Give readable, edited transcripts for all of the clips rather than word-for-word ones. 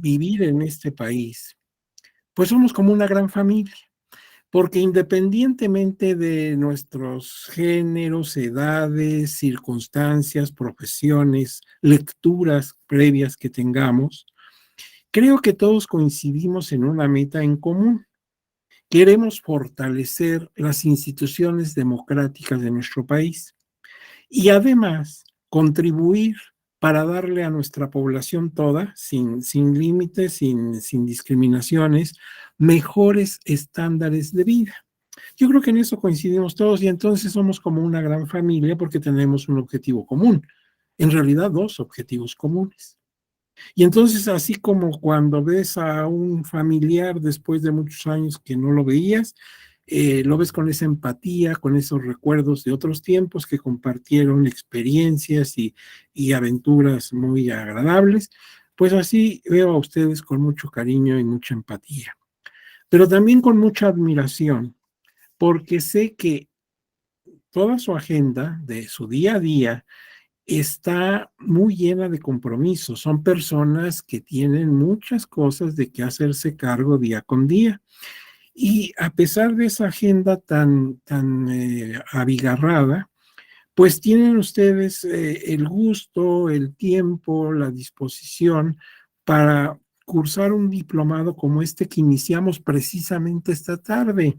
vivir en este país, pues somos como una gran familia, porque independientemente de nuestros géneros, edades, circunstancias, profesiones, lecturas previas que tengamos, creo que todos coincidimos en una meta en común. Queremos fortalecer las instituciones democráticas de nuestro país y además contribuir para darle a nuestra población toda, sin límites, sin discriminaciones, mejores estándares de vida. Yo creo que en eso coincidimos todos y entonces somos como una gran familia porque tenemos un objetivo común, en realidad dos objetivos comunes. Y entonces, así como cuando ves a un familiar después de muchos años que no lo veías, lo ves con esa empatía, con esos recuerdos de otros tiempos que compartieron experiencias y aventuras muy agradables, pues así veo a ustedes con mucho cariño y mucha empatía, pero también con mucha admiración, porque sé que toda su agenda de su día a día está muy llena de compromisos. Son personas que tienen muchas cosas de que hacerse cargo día con día. Y a pesar de esa agenda tan abigarrada, pues tienen ustedes el gusto, el tiempo, la disposición para cursar un diplomado como este que iniciamos precisamente esta tarde,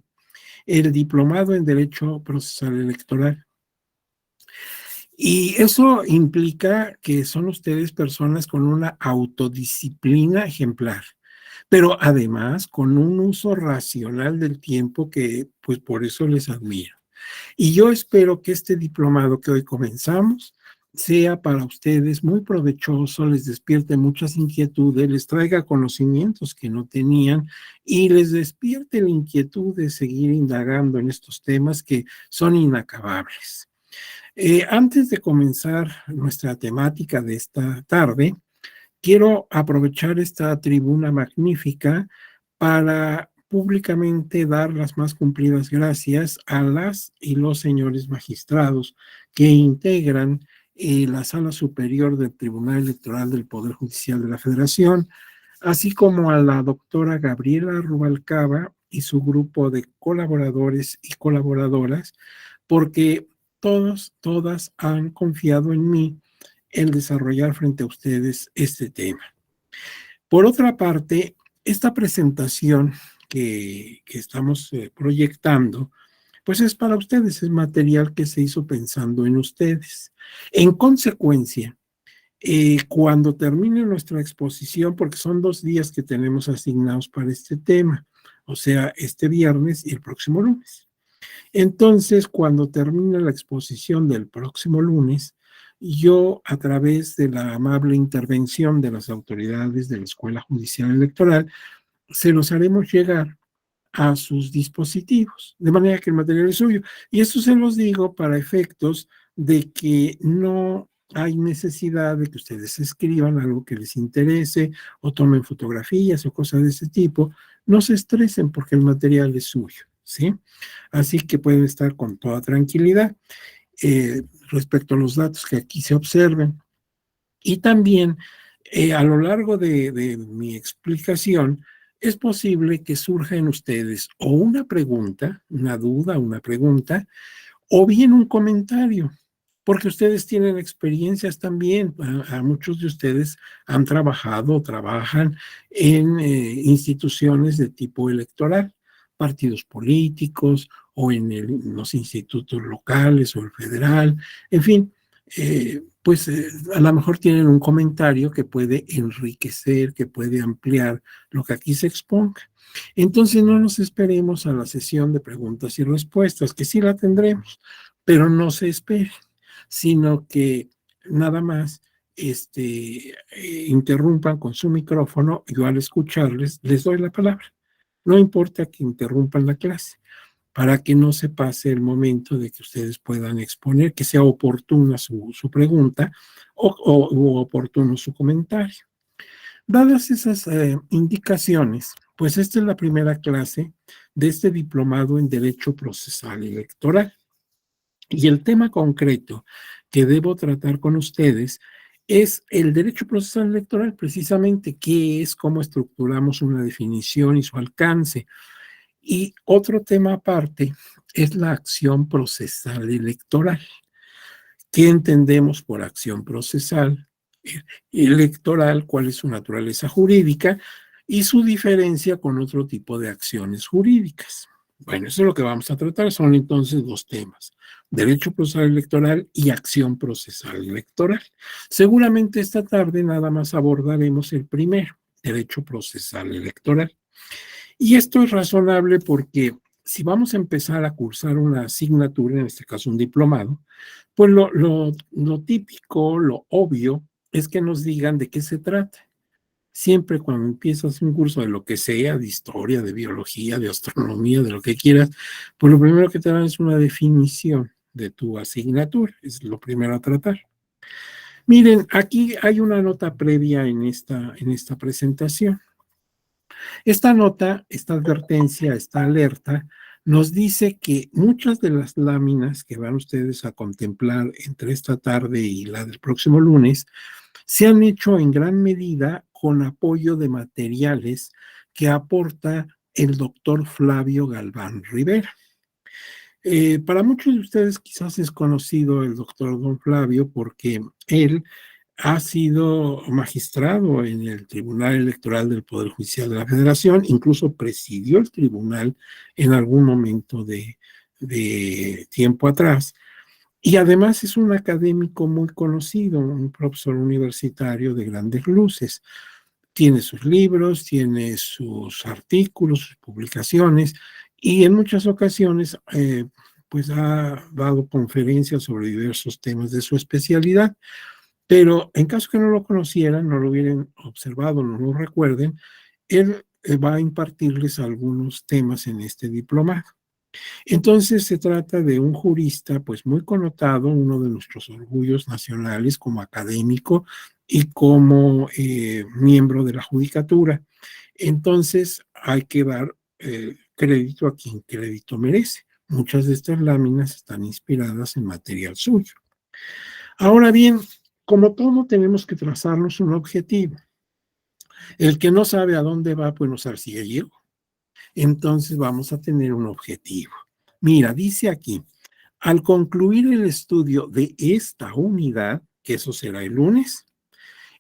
el diplomado en Derecho Procesal Electoral. Y eso implica que son ustedes personas con una autodisciplina ejemplar, pero además con un uso racional del tiempo que, pues por eso les admiro. Y yo espero que este diplomado que hoy comenzamos sea para ustedes muy provechoso, les despierte muchas inquietudes, les traiga conocimientos que no tenían y les despierte la inquietud de seguir indagando en estos temas que son inacabables. Antes de comenzar nuestra temática de esta tarde, quiero aprovechar esta tribuna magnífica para públicamente dar las más cumplidas gracias a las y los señores magistrados que integran la Sala Superior del Tribunal Electoral del Poder Judicial de la Federación, así como a la doctora Gabriela Rubalcaba y su grupo de colaboradores y colaboradoras, porque todas han confiado en mí el desarrollar frente a ustedes este tema. Por otra parte, esta presentación que estamos proyectando, pues es para ustedes, es material que se hizo pensando en ustedes. En consecuencia, cuando termine nuestra exposición, porque son 2 días que tenemos asignados para este tema, o sea, este viernes y el próximo lunes. Entonces, cuando termine la exposición del próximo lunes, yo, a través de la amable intervención de las autoridades de la Escuela Judicial Electoral, se los haremos llegar a sus dispositivos, de manera que el material es suyo. Y eso se los digo para efectos de que no hay necesidad de que ustedes escriban algo que les interese o tomen fotografías o cosas de ese tipo. No se estresen porque el material es suyo, ¿sí? Así que pueden estar con toda tranquilidad respecto a los datos que aquí se observen. Y también a lo largo de mi explicación, es posible que surja en ustedes o una pregunta, una duda, una pregunta, o bien un comentario, porque ustedes tienen experiencias también. A muchos de ustedes han trabajado o trabajan en instituciones de tipo electoral, partidos políticos o en los institutos locales o el federal, en fin, pues a lo mejor tienen un comentario que puede enriquecer, que puede ampliar lo que aquí se exponga. Entonces no nos esperemos a la sesión de preguntas y respuestas, que sí la tendremos, pero no se espere, sino que nada más interrumpan con su micrófono. Yo al escucharles les doy la palabra. No importa que interrumpan la clase, para que no se pase el momento de que ustedes puedan exponer, que sea oportuna su pregunta o oportuno su comentario. Dadas esas indicaciones, pues esta es la primera clase de este diplomado en Derecho Procesal Electoral. Y el tema concreto que debo tratar con ustedes es el derecho procesal electoral, precisamente, qué es, cómo estructuramos una definición y su alcance. Y otro tema aparte es la acción procesal electoral. ¿Qué entendemos por acción procesal electoral? ¿Cuál es su naturaleza jurídica y su diferencia con otro tipo de acciones jurídicas? Bueno, eso es lo que vamos a tratar. Son entonces dos temas: derecho procesal electoral y acción procesal electoral. Seguramente esta tarde nada más abordaremos el primero, derecho procesal electoral. Y esto es razonable porque si vamos a empezar a cursar una asignatura, en este caso un diplomado, pues lo típico, lo obvio, es que nos digan de qué se trata. Siempre cuando empiezas un curso de lo que sea, de historia, de biología, de astronomía, de lo que quieras, pues lo primero que te dan es una definición de tu asignatura, es lo primero a tratar. Miren, aquí hay una nota previa en esta presentación. Esta nota, esta advertencia, esta alerta, nos dice que muchas de las láminas que van ustedes a contemplar entre esta tarde y la del próximo lunes se han hecho en gran medida con apoyo de materiales que aporta el doctor Flavio Galván Rivera. Para muchos de ustedes quizás es conocido el doctor Don Flavio porque él ha sido magistrado en el Tribunal Electoral del Poder Judicial de la Federación, incluso presidió el tribunal en algún momento de tiempo atrás. Y además es un académico muy conocido, un profesor universitario de grandes luces. Tiene sus libros, tiene sus artículos, sus publicaciones, y en muchas ocasiones pues ha dado conferencias sobre diversos temas de su especialidad. Pero en caso que no lo conocieran, no lo hubieran observado, no lo recuerden, él va a impartirles algunos temas en este diplomado. Entonces se trata de un jurista pues muy connotado, uno de nuestros orgullos nacionales como académico y como miembro de la judicatura. Entonces hay que dar crédito a quien crédito merece. Muchas de estas láminas están inspiradas en material suyo. Ahora bien, como todo, tenemos que trazarnos un objetivo. El que no sabe a dónde va, pues no sabe si ya llegó. Entonces vamos a tener un objetivo. Mira, dice aquí, al concluir el estudio de esta unidad, que eso será el lunes,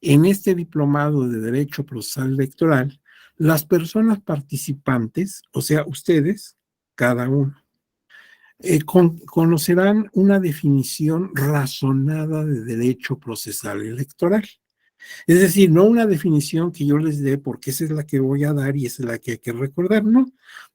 en este diplomado de Derecho Procesal Electoral, las personas participantes, o sea, ustedes, cada uno, conocerán una definición razonada de derecho procesal electoral. Es decir, no una definición que yo les dé porque esa es la que voy a dar y esa es la que hay que recordar, no.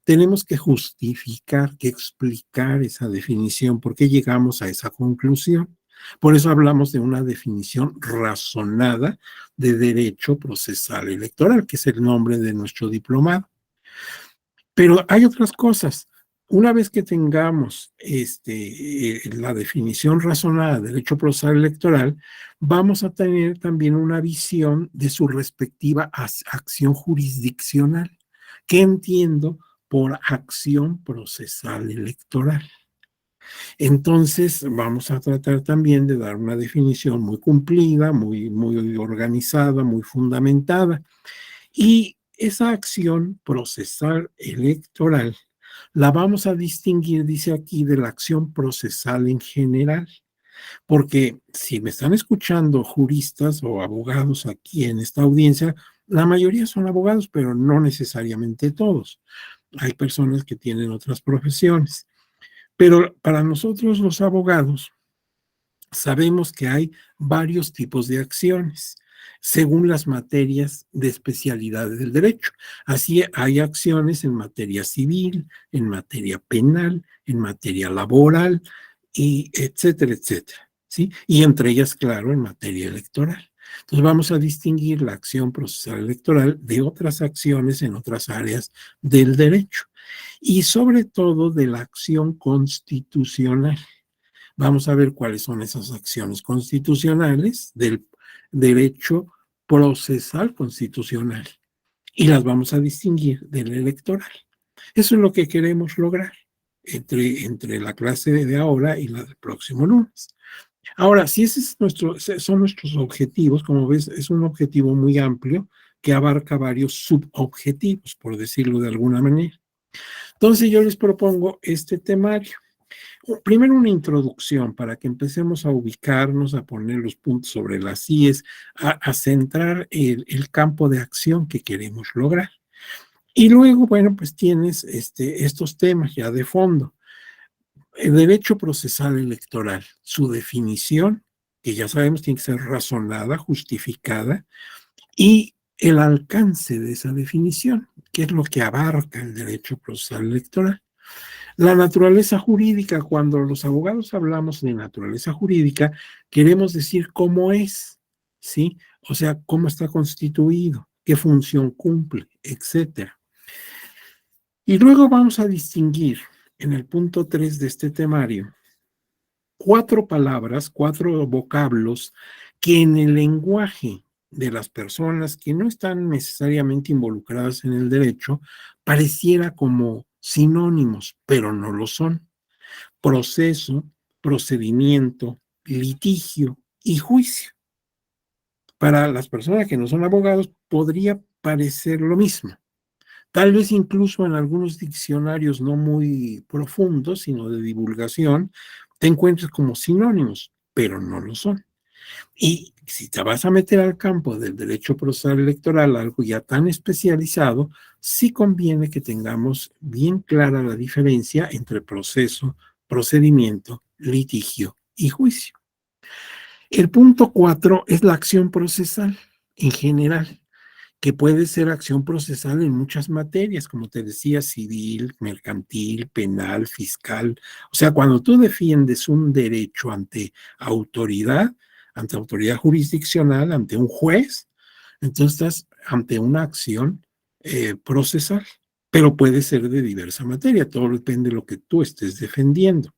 Tenemos que justificar, que explicar esa definición, por qué llegamos a esa conclusión. Por eso hablamos de una definición razonada de derecho procesal electoral, que es el nombre de nuestro diplomado. Pero hay otras cosas. Una vez que tengamos la definición razonada de derecho procesal electoral, vamos a tener también una visión de su respectiva acción jurisdiccional. ¿Qué entiendo por acción procesal electoral? Entonces, vamos a tratar también de dar una definición muy cumplida, muy organizada, muy fundamentada. Y esa acción procesal electoral la vamos a distinguir, dice aquí, de la acción procesal en general, porque si me están escuchando juristas o abogados aquí en esta audiencia, la mayoría son abogados, pero no necesariamente todos. Hay personas que tienen otras profesiones. Pero para nosotros los abogados, sabemos que hay varios tipos de acciones según las materias de especialidad del derecho. Así hay acciones en materia civil, en materia penal, en materia laboral, y etcétera, etcétera. ¿Sí? Y entre ellas, claro, en materia electoral. Entonces vamos a distinguir la acción procesal electoral de otras acciones en otras áreas del derecho y sobre todo de la acción constitucional. Vamos a ver cuáles son esas acciones constitucionales del derecho procesal constitucional y las vamos a distinguir del electoral. Eso es lo que queremos lograr entre la clase de ahora y la del próximo lunes. Ahora, si ese es son nuestros objetivos, como ves, es un objetivo muy amplio que abarca varios subobjetivos, por decirlo de alguna manera. Entonces yo les propongo este temario. Primero una introducción para que empecemos a ubicarnos, a poner los puntos sobre las íes, a centrar el campo de acción que queremos lograr. Y luego, bueno, pues tienes estos temas ya de fondo. El derecho procesal electoral, su definición, que ya sabemos tiene que ser razonada, justificada, y el alcance de esa definición, que es lo que abarca el derecho procesal electoral. La naturaleza jurídica, cuando los abogados hablamos de naturaleza jurídica, queremos decir cómo es, ¿sí? O sea, cómo está constituido, qué función cumple, etcétera. Y luego vamos a distinguir en el punto 3 de este temario 4 palabras, 4 vocablos que en el lenguaje de las personas que no están necesariamente involucradas en el derecho pareciera como sinónimos, pero no lo son. Proceso, procedimiento, litigio y juicio. Para las personas que no son abogados podría parecer lo mismo. Tal vez incluso en algunos diccionarios no muy profundos, sino de divulgación, te encuentres como sinónimos, pero no lo son. Y si te vas a meter al campo del derecho procesal electoral, algo ya tan especializado, sí conviene que tengamos bien clara la diferencia entre proceso, procedimiento, litigio y juicio. El punto 4 es la acción procesal en general, que puede ser acción procesal en muchas materias, como te decía, civil, mercantil, penal, fiscal. O sea, cuando tú defiendes un derecho ante autoridad jurisdiccional, ante un juez, entonces estás ante una acción procesal, pero puede ser de diversa materia, todo depende de lo que tú estés defendiendo.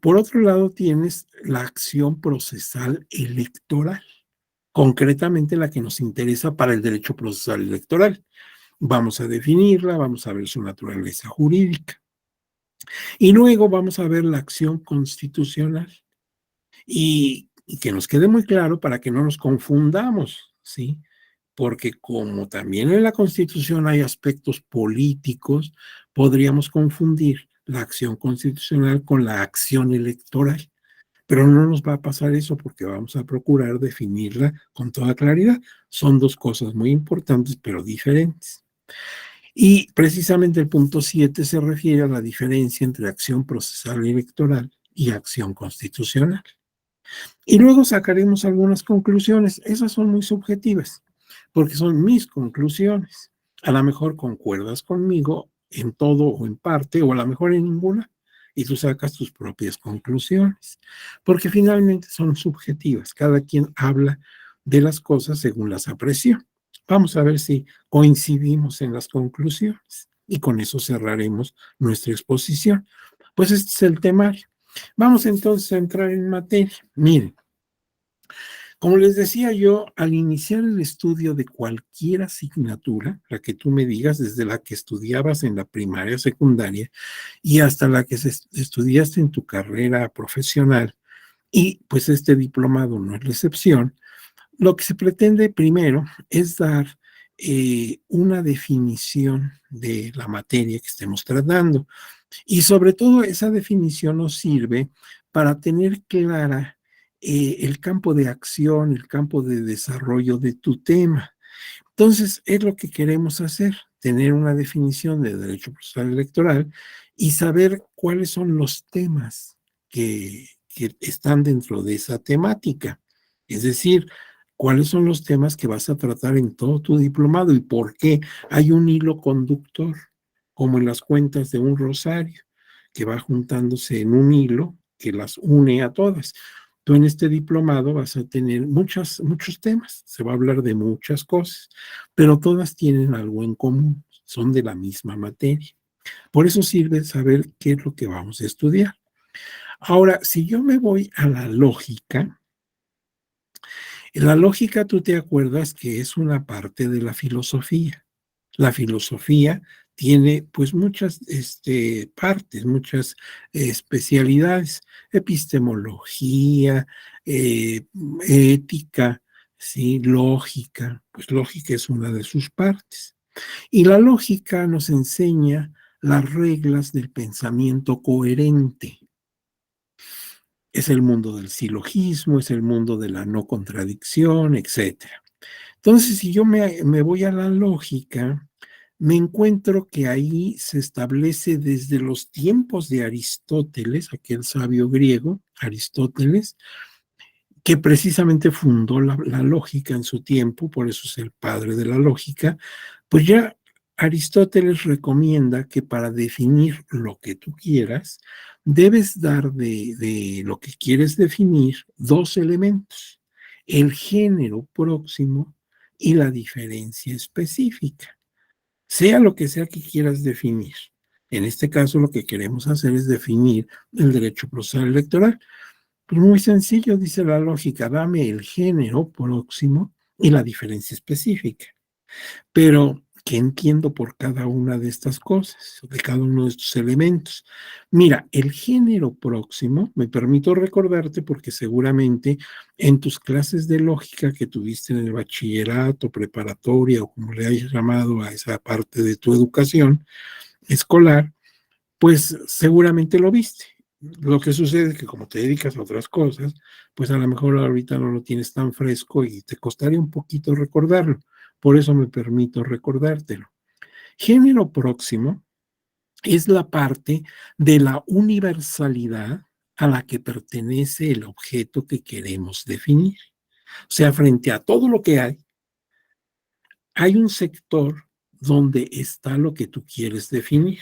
Por otro lado, tienes la acción procesal electoral, concretamente la que nos interesa para el derecho procesal electoral. Vamos a definirla, vamos a ver su naturaleza jurídica. Y luego vamos a ver la acción constitucional. Y que nos quede muy claro para que no nos confundamos, ¿sí? Porque como también en la Constitución hay aspectos políticos, podríamos confundir la acción constitucional con la acción electoral. Pero no nos va a pasar eso porque vamos a procurar definirla con toda claridad. Son dos cosas muy importantes, pero diferentes. Y precisamente el punto 7 se refiere a la diferencia entre acción procesal electoral y acción constitucional. Y luego sacaremos algunas conclusiones. Esas son muy subjetivas, porque son mis conclusiones. A lo mejor concuerdas conmigo en todo o en parte, o a lo mejor en ninguna, y tú sacas tus propias conclusiones, porque finalmente son subjetivas. Cada quien habla de las cosas según las apreció. Vamos a ver si coincidimos en las conclusiones y con eso cerraremos nuestra exposición. Pues este es el temario. Vamos entonces a entrar en materia. Miren, como les decía yo, al iniciar el estudio de cualquier asignatura, la que tú me digas, desde la que estudiabas en la primaria, secundaria, y hasta la que estudiaste en tu carrera profesional, y pues este diplomado no es la excepción, lo que se pretende primero es dar una definición de la materia que estemos tratando. Y sobre todo esa definición nos sirve para tener clara el campo de acción, el campo de desarrollo de tu tema. Entonces, es lo que queremos hacer, tener una definición de derecho procesal electoral y saber cuáles son los temas que están dentro de esa temática. Es decir, cuáles son los temas que vas a tratar en todo tu diplomado y por qué hay un hilo conductor, como en las cuentas de un rosario, que va juntándose en un hilo que las une a todas. Tú en este diplomado vas a tener muchos temas, se va a hablar de muchas cosas, pero todas tienen algo en común, son de la misma materia. Por eso sirve saber qué es lo que vamos a estudiar. Ahora, si yo me voy a la lógica, la lógica tú te acuerdas que es una parte de la filosofía. La filosofía tiene pues muchas partes, muchas especialidades, epistemología, ética, ¿sí? Lógica, pues lógica es una de sus partes. Y la lógica nos enseña las reglas del pensamiento coherente. Es el mundo del silogismo, es el mundo de la no contradicción, etcétera. Entonces, si yo me voy a la lógica, me encuentro que ahí se establece desde los tiempos de Aristóteles, aquel sabio griego, Aristóteles, que precisamente fundó la lógica en su tiempo, por eso es el padre de la lógica, pues ya Aristóteles recomienda que para definir lo que tú quieras, debes dar de lo que quieres definir dos elementos, el género próximo y la diferencia específica, sea lo que sea que quieras definir. En este caso, lo que queremos hacer es definir el derecho procesal electoral. Pues muy sencillo, dice la lógica, dame el género próximo y la diferencia específica. Pero, ¿qué entiendo por cada una de estas cosas, de cada uno de estos elementos? Mira, el género próximo, me permito recordarte porque seguramente en tus clases de lógica que tuviste en el bachillerato, preparatoria o como le hayas llamado a esa parte de tu educación escolar, pues seguramente lo viste. Lo que sucede es que como te dedicas a otras cosas, pues a lo mejor ahorita no lo tienes tan fresco y te costaría un poquito recordarlo. Por eso me permito recordártelo. Género próximo es la parte de la universalidad a la que pertenece el objeto que queremos definir. O sea, frente a todo lo que hay un sector donde está lo que tú quieres definir.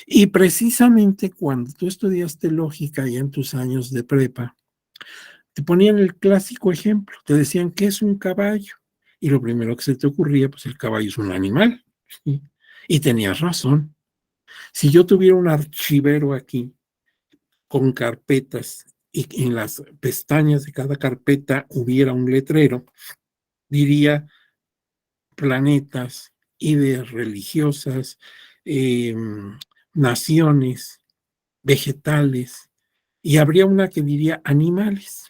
Y precisamente cuando tú estudiaste lógica ya en tus años de prepa, te ponían el clásico ejemplo, te decían que es un caballo. Y lo primero que se te ocurría, pues el caballo es un animal. ¿Sí? Y tenías razón. Si yo tuviera un archivero aquí con carpetas y en las pestañas de cada carpeta hubiera un letrero, diría planetas, ideas religiosas, eh, naciones, vegetales, y habría una que diría animales.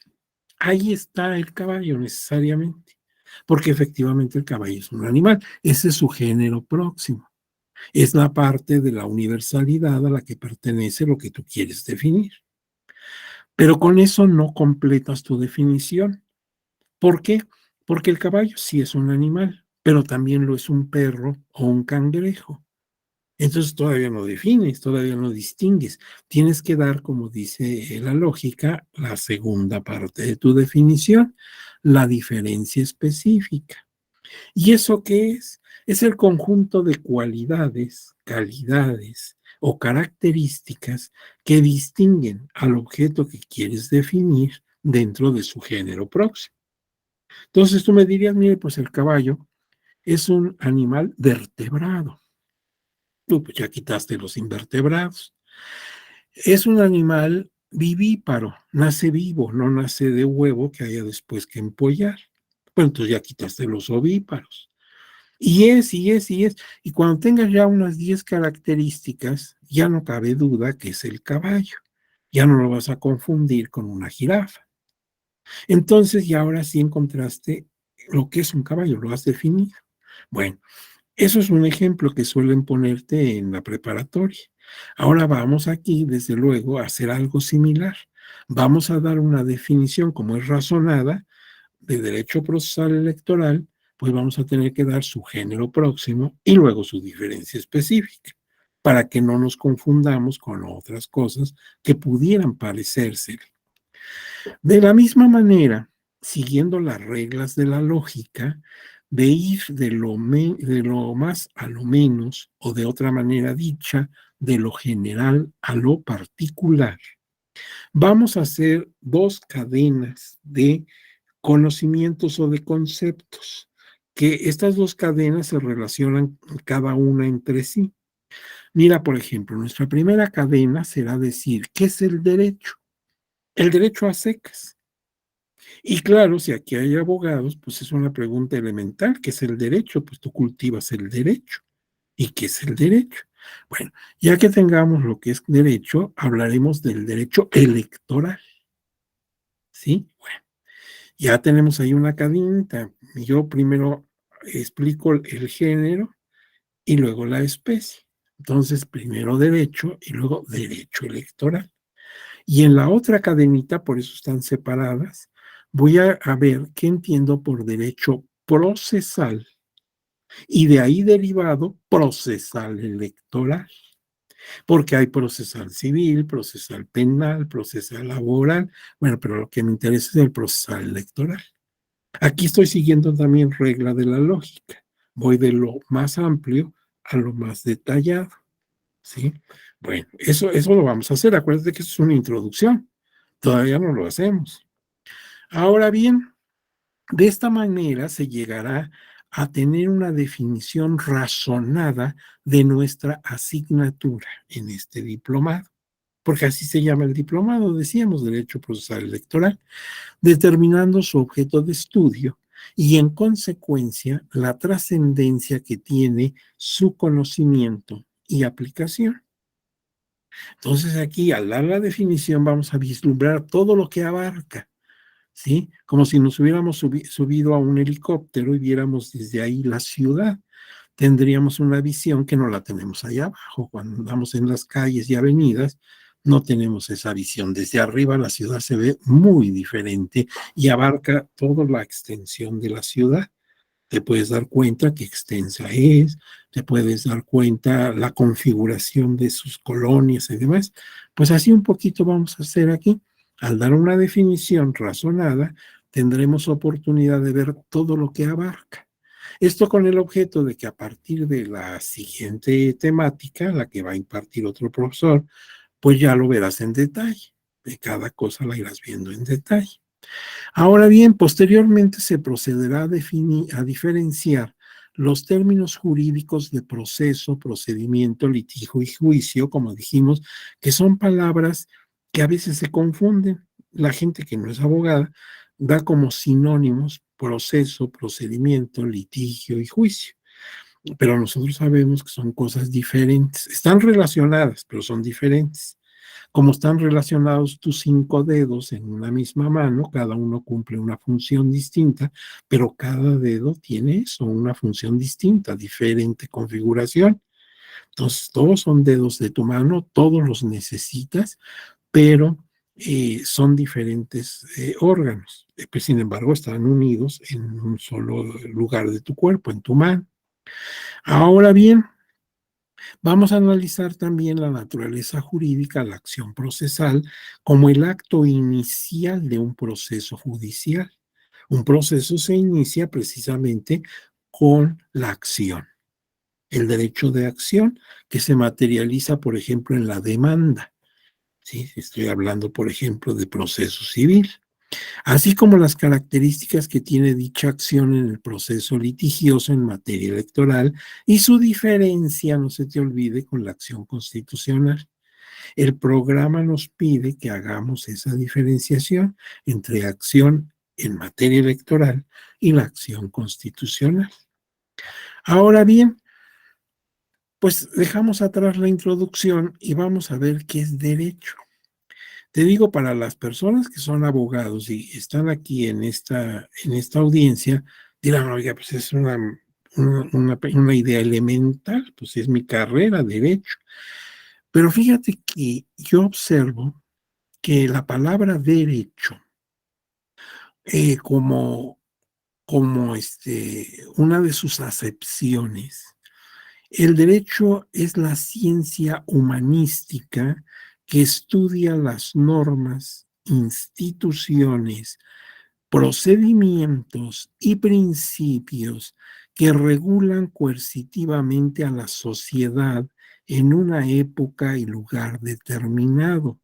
Ahí está el caballo necesariamente, porque efectivamente el caballo es un animal, ese es su género próximo, es la parte de la universalidad a la que pertenece lo que tú quieres definir. Pero con eso no completas tu definición. ¿Por qué? Porque el caballo sí es un animal, pero también lo es un perro o un cangrejo. Entonces todavía no defines, todavía no distingues. Tienes que dar, como dice la lógica, la segunda parte de tu definición, la diferencia específica. ¿Y eso qué es? Es el conjunto de cualidades, calidades o características que distinguen al objeto que quieres definir dentro de su género próximo. Entonces tú me dirías, mire, pues el caballo es un animal vertebrado. Tú pues ya quitaste los invertebrados. Es un animal vivíparo, nace vivo, no nace de huevo que haya después que empollar. Bueno, entonces ya quitaste los ovíparos. Y es. Y cuando tengas ya unas 10 características, ya no cabe duda que es el caballo. Ya no lo vas a confundir con una jirafa. Entonces, ya ahora sí encontraste lo que es un caballo, lo has definido. Bueno, eso es un ejemplo que suelen ponerte en la preparatoria. Ahora vamos aquí, desde luego, a hacer algo similar. Vamos a dar una definición, como es razonada, de derecho procesal electoral, pues vamos a tener que dar su género próximo y luego su diferencia específica, para que no nos confundamos con otras cosas que pudieran parecerse. De la misma manera, siguiendo las reglas de la lógica, de ir de lo más a lo menos, o de otra manera dicha, de lo general a lo particular, vamos a hacer dos cadenas de conocimientos o de conceptos, que estas dos cadenas se relacionan cada una entre sí. Mira, por ejemplo, nuestra primera cadena será decir, ¿qué es el derecho? El derecho a secas. Y claro, si aquí hay abogados, pues es una pregunta elemental, ¿qué es el derecho? Pues tú cultivas el derecho. ¿Y qué es el derecho? Bueno, ya que tengamos lo que es derecho, hablaremos del derecho electoral, ¿sí? Bueno, ya tenemos ahí una cadenita. Yo primero explico el género y luego la especie. Entonces, primero derecho y luego derecho electoral. Y en la otra cadenita, por eso están separadas, voy a ver qué entiendo por derecho procesal y de ahí derivado procesal electoral, porque hay procesal civil, procesal penal, procesal laboral, bueno, pero lo que me interesa es el procesal electoral. Aquí estoy siguiendo también regla de la lógica, voy de lo más amplio a lo más detallado, ¿sí? Bueno, eso lo vamos a hacer, acuérdate que eso es una introducción, todavía no lo hacemos. Ahora bien, de esta manera se llegará a tener una definición razonada de nuestra asignatura en este diplomado, porque así se llama el diplomado, decíamos, Derecho Procesal Electoral, determinando su objeto de estudio y en consecuencia la trascendencia que tiene su conocimiento y aplicación. Entonces aquí, al dar la definición, vamos a vislumbrar todo lo que abarca, ¿sí? Como si nos hubiéramos subido a un helicóptero y viéramos desde ahí la ciudad. Tendríamos una visión que no la tenemos allá abajo. Cuando andamos en las calles y avenidas, no tenemos esa visión. Desde arriba la ciudad se ve muy diferente y abarca toda la extensión de la ciudad. Te puedes dar cuenta qué extensa es, te puedes dar cuenta la configuración de sus colonias y demás. Pues así un poquito vamos a hacer aquí. Al dar una definición razonada, tendremos oportunidad de ver todo lo que abarca. Esto con el objeto de que a partir de la siguiente temática, la que va a impartir otro profesor, pues ya lo verás en detalle. De cada cosa la irás viendo en detalle. Ahora bien, posteriormente se procederá a diferenciar los términos jurídicos de proceso, procedimiento, litigio y juicio, como dijimos, que son palabras que a veces se confunden. La gente que no es abogada da como sinónimos proceso, procedimiento, litigio y juicio. Pero nosotros sabemos que son cosas diferentes. Están relacionadas, pero son diferentes. Como están relacionados tus 5 dedos en una misma mano, cada uno cumple una función distinta, pero cada dedo tiene eso, una función distinta, diferente configuración. Entonces, todos son dedos de tu mano, todos los necesitas, pero son diferentes órganos. Pues, sin embargo, están unidos en un solo lugar de tu cuerpo, en tu mano. Ahora bien, vamos a analizar también la naturaleza jurídica, la acción procesal, como el acto inicial de un proceso judicial. Un proceso se inicia precisamente con la acción, el derecho de acción que se materializa, por ejemplo, en la demanda. ¿Sí? Estoy hablando, por ejemplo, de proceso civil, así como las características que tiene dicha acción en el proceso litigioso en materia electoral y su diferencia, no se te olvide, con la acción constitucional. El programa nos pide que hagamos esa diferenciación entre acción en materia electoral y la acción constitucional. Ahora bien, pues dejamos atrás la introducción y vamos a ver qué es derecho. Te digo, para las personas que son abogados y están aquí en esta audiencia, dirán, oiga, pues es una idea elemental, pues es mi carrera, derecho. Pero fíjate que yo observo que la palabra derecho, como una de sus acepciones, el derecho es la ciencia humanística que estudia las normas, instituciones, procedimientos y principios que regulan coercitivamente a la sociedad en una época y lugar determinado,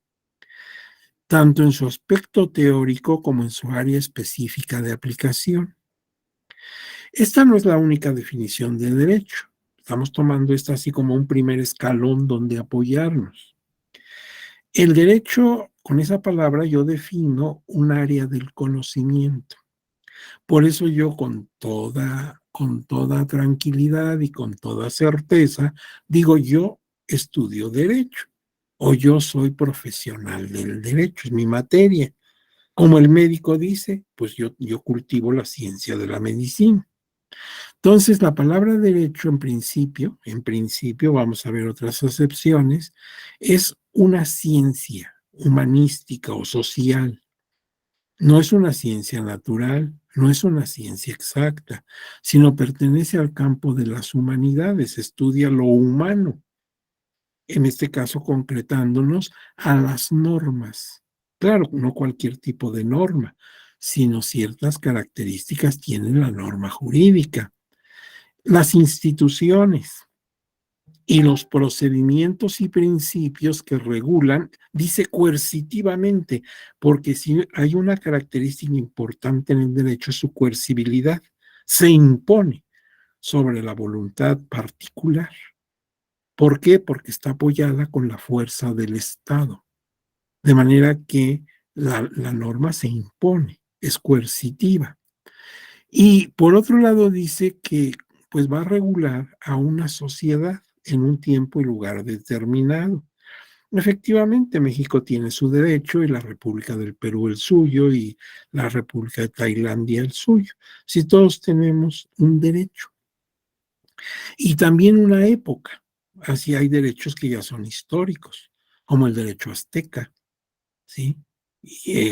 tanto en su aspecto teórico como en su área específica de aplicación. Esta no es la única definición de derecho. Estamos tomando esta así como un primer escalón donde apoyarnos. El derecho, con esa palabra yo defino un área del conocimiento. Por eso yo con con toda tranquilidad y con toda certeza, digo, yo estudio derecho o yo soy profesional del derecho, es mi materia. Como el médico dice, pues yo cultivo la ciencia de la medicina. Entonces, la palabra derecho en principio, vamos a ver otras acepciones, es una ciencia humanística o social. No es una ciencia natural, no es una ciencia exacta, sino pertenece al campo de las humanidades, estudia lo humano, en este caso concretándonos a las normas. Claro, no cualquier tipo de norma, sino ciertas características tiene la norma jurídica. Las instituciones y los procedimientos y principios que regulan, dice coercitivamente, porque si hay una característica importante en el derecho es su coercibilidad, se impone sobre la voluntad particular. ¿Por qué? Porque está apoyada con la fuerza del Estado, de manera que la norma se impone, es coercitiva. Y por otro lado dice que pues va a regular a una sociedad en un tiempo y lugar determinado. Efectivamente, México tiene su derecho y la República del Perú el suyo y la República de Tailandia el suyo. Si todos tenemos un derecho y también una época, así hay derechos que ya son históricos, como el derecho azteca, ¿sí?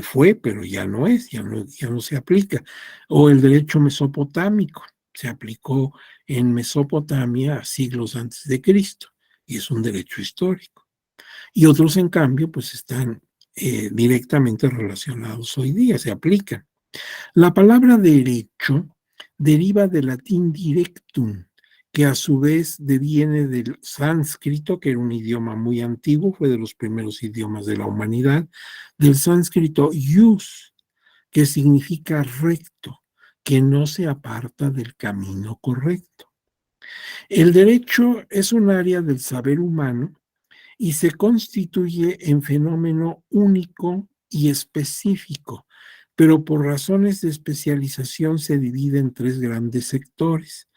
Fue, pero ya no es, ya no se aplica. O el derecho mesopotámico, se aplicó en Mesopotamia siglos antes de Cristo, y es un derecho histórico. Y otros, en cambio, pues están directamente relacionados hoy día, se aplican. La palabra derecho deriva del latín directum, que a su vez deviene del sánscrito, que era un idioma muy antiguo, fue de los primeros idiomas de la humanidad, del sánscrito ius, que significa recto, que no se aparta del camino correcto. El derecho es un área del saber humano y se constituye en fenómeno único y específico, pero por razones de especialización se divide en tres grandes sectores: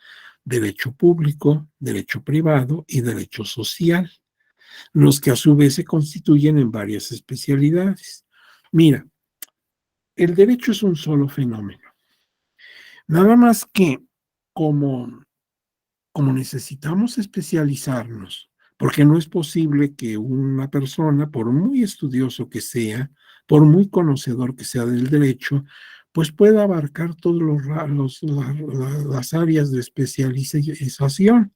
derecho público, derecho privado y derecho social, los que a su vez se constituyen en varias especialidades. Mira, el derecho es un solo fenómeno, nada más que como como necesitamos especializarnos, porque no es posible que una persona, por muy estudioso que sea, por muy conocedor que sea del derecho, pues pueda abarcar todas las áreas de especialización.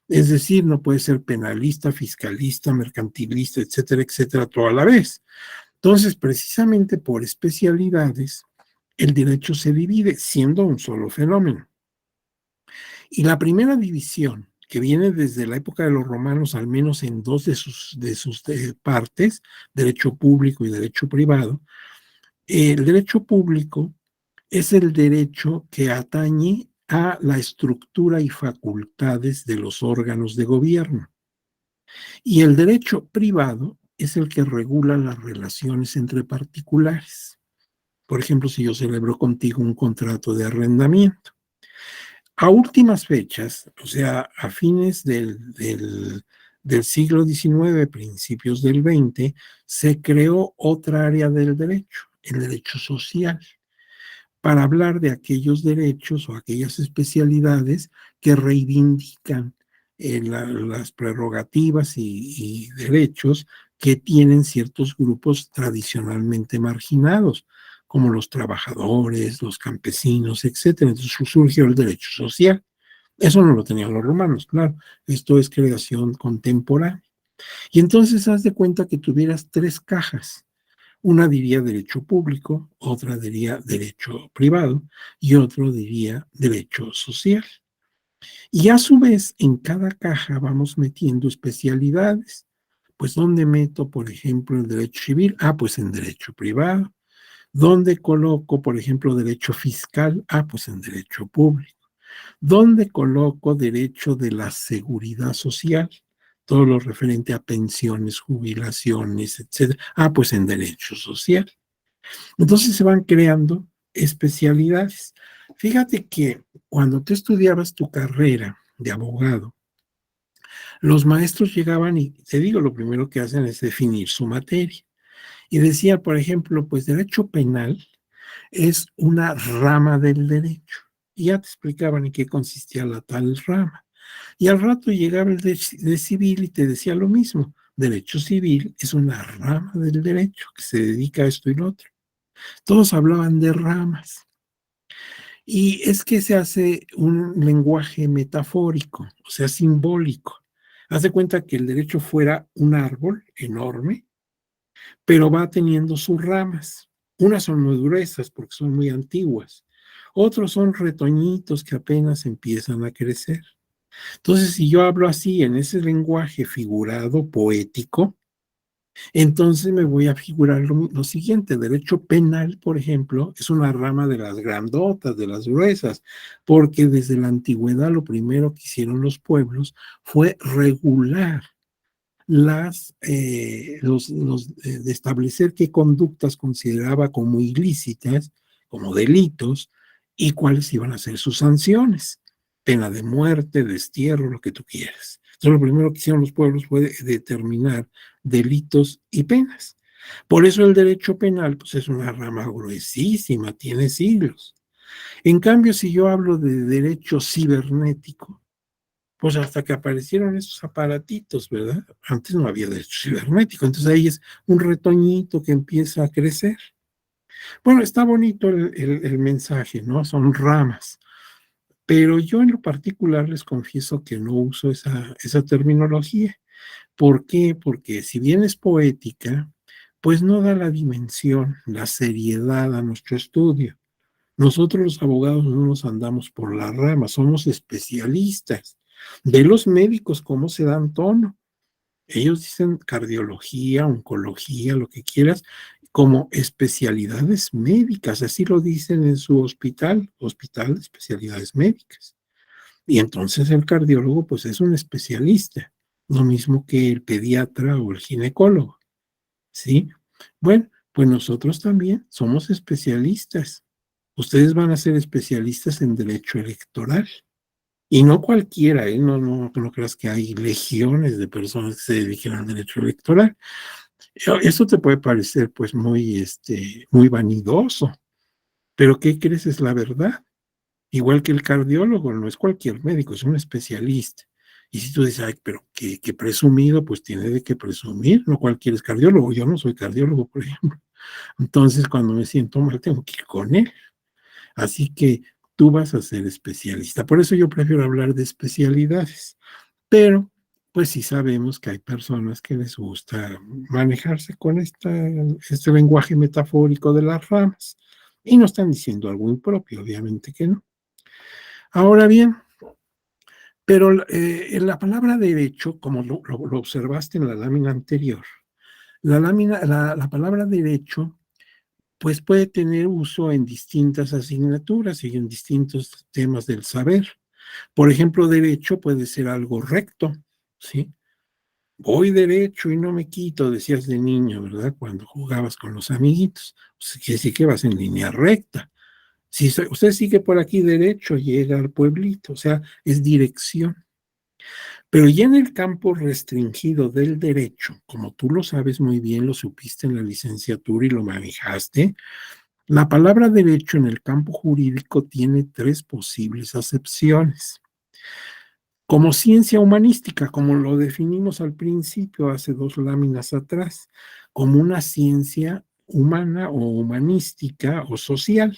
Es decir, no puede ser penalista, fiscalista, mercantilista, etcétera, etcétera, todo a la vez. Entonces, precisamente por especialidades, el derecho se divide siendo un solo fenómeno. Y la primera división, que viene desde la época de los romanos, al menos en dos de sus partes, derecho público y derecho privado, el derecho público es el derecho que atañe a la estructura y facultades de los órganos de gobierno. Y el derecho privado es el que regula las relaciones entre particulares. Por ejemplo, si yo celebro contigo un contrato de arrendamiento. A últimas fechas, o sea, a fines del siglo XIX, principios del XX, se creó otra área del derecho, el derecho social, para hablar de aquellos derechos o aquellas especialidades que reivindican las prerrogativas y derechos que tienen ciertos grupos tradicionalmente marginados, como los trabajadores, los campesinos, etcétera. Entonces surgió el derecho social. Eso no lo tenían los romanos, claro. Esto es creación contemporánea. Y entonces haz de cuenta que tuvieras tres cajas. Una diría derecho público, otra diría derecho privado y otro diría derecho social. Y a su vez, en cada caja vamos metiendo especialidades. Pues, ¿dónde meto, por ejemplo, el derecho civil? Ah, pues en derecho privado. ¿Dónde coloco, por ejemplo, derecho fiscal? Ah, pues en derecho público. ¿Dónde coloco derecho de la seguridad social? Todo lo referente a pensiones, jubilaciones, etcétera. Ah, pues en derecho social. Entonces se van creando especialidades. Fíjate que cuando tú estudiabas tu carrera de abogado, los maestros llegaban y, te digo, lo primero que hacen es definir su materia. Y decía, por ejemplo, pues derecho penal es una rama del derecho. Y ya te explicaban en qué consistía la tal rama. Y al rato llegaba el de civil y te decía lo mismo. Derecho civil es una rama del derecho que se dedica a esto y lo otro. Todos hablaban de ramas. Y es que se hace un lenguaje metafórico, o sea, simbólico. Haz de cuenta que el derecho fuera un árbol enorme, pero va teniendo sus ramas. Unas son muy gruesas porque son muy antiguas. Otros son retoñitos que apenas empiezan a crecer. Entonces, si yo hablo así en ese lenguaje figurado, poético, entonces me voy a figurar lo siguiente. Derecho penal, por ejemplo, es una rama de las grandotas, de las gruesas, porque desde la antigüedad lo primero que hicieron los pueblos fue regular de establecer qué conductas consideraba como ilícitas, como delitos, y cuáles iban a ser sus sanciones. Pena de muerte, destierro, lo que tú quieras. Entonces, lo primero que hicieron los pueblos fue determinar delitos y penas. Por eso el derecho penal, pues es una rama gruesísima, tiene siglos. En cambio, si yo hablo de derecho cibernético, pues hasta que aparecieron esos aparatitos, ¿verdad? Antes no había derecho cibernético, entonces ahí es un retoñito que empieza a crecer. Bueno, está bonito el mensaje, ¿no? Son ramas, pero yo en lo particular les confieso que no uso esa terminología. ¿Por qué? Porque si bien es poética, pues no da la dimensión, la seriedad a nuestro estudio. Nosotros los abogados no nos andamos por las ramas, somos especialistas. De los médicos cómo se dan tono. Ellos dicen cardiología, oncología, lo que quieras, como especialidades médicas, así lo dicen en su hospital, hospital de especialidades médicas. Y entonces el cardiólogo pues es un especialista, lo mismo que el pediatra o el ginecólogo, ¿sí? Bueno, pues nosotros también somos especialistas. Ustedes van a ser especialistas en derecho electoral. Y no cualquiera, ¿eh? No creas que hay legiones de personas que se dediquen al derecho electoral. Eso te puede parecer pues muy vanidoso, pero ¿qué crees? Es la verdad. Igual que el cardiólogo, no es cualquier médico, es un especialista. Y si tú dices, ay, pero qué presumido, pues tiene de qué presumir, no cualquiera es cardiólogo, yo no soy cardiólogo, por ejemplo. Entonces, cuando me siento mal, tengo que ir con él. Así que tú vas a ser especialista. Por eso yo prefiero hablar de especialidades. Pero, pues sí sabemos que hay personas que les gusta manejarse con este lenguaje metafórico de las ramas. Y no están diciendo algo impropio, obviamente que no. Ahora bien, pero en la palabra derecho, como lo observaste en la lámina anterior, la palabra derecho pues puede tener uso en distintas asignaturas y en distintos temas del saber. Por ejemplo, derecho puede ser algo recto, ¿sí? Voy derecho y no me quito, decías de niño, ¿verdad? Cuando jugabas con los amiguitos. Pues quiere decir que vas en línea recta. Si usted sigue por aquí derecho, llega al pueblito, o sea, es dirección. Pero ya en el campo restringido del derecho, como tú lo sabes muy bien, lo supiste en la licenciatura y lo manejaste, la palabra derecho en el campo jurídico tiene tres posibles acepciones. Como ciencia humanística, como lo definimos al principio, hace dos láminas atrás, como una ciencia humana o humanística o social.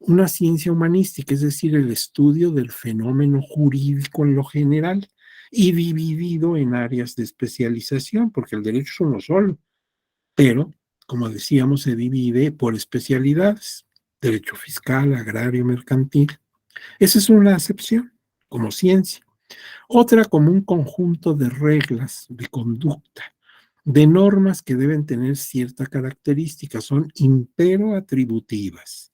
Una ciencia humanística, es decir, el estudio del fenómeno jurídico en lo general y dividido en áreas de especialización, porque el derecho es uno solo, pero, como decíamos, se divide por especialidades, derecho fiscal, agrario, mercantil. Esa es una acepción como ciencia. Otra como un conjunto de reglas de conducta, de normas que deben tener cierta característica, son imperoatributivas.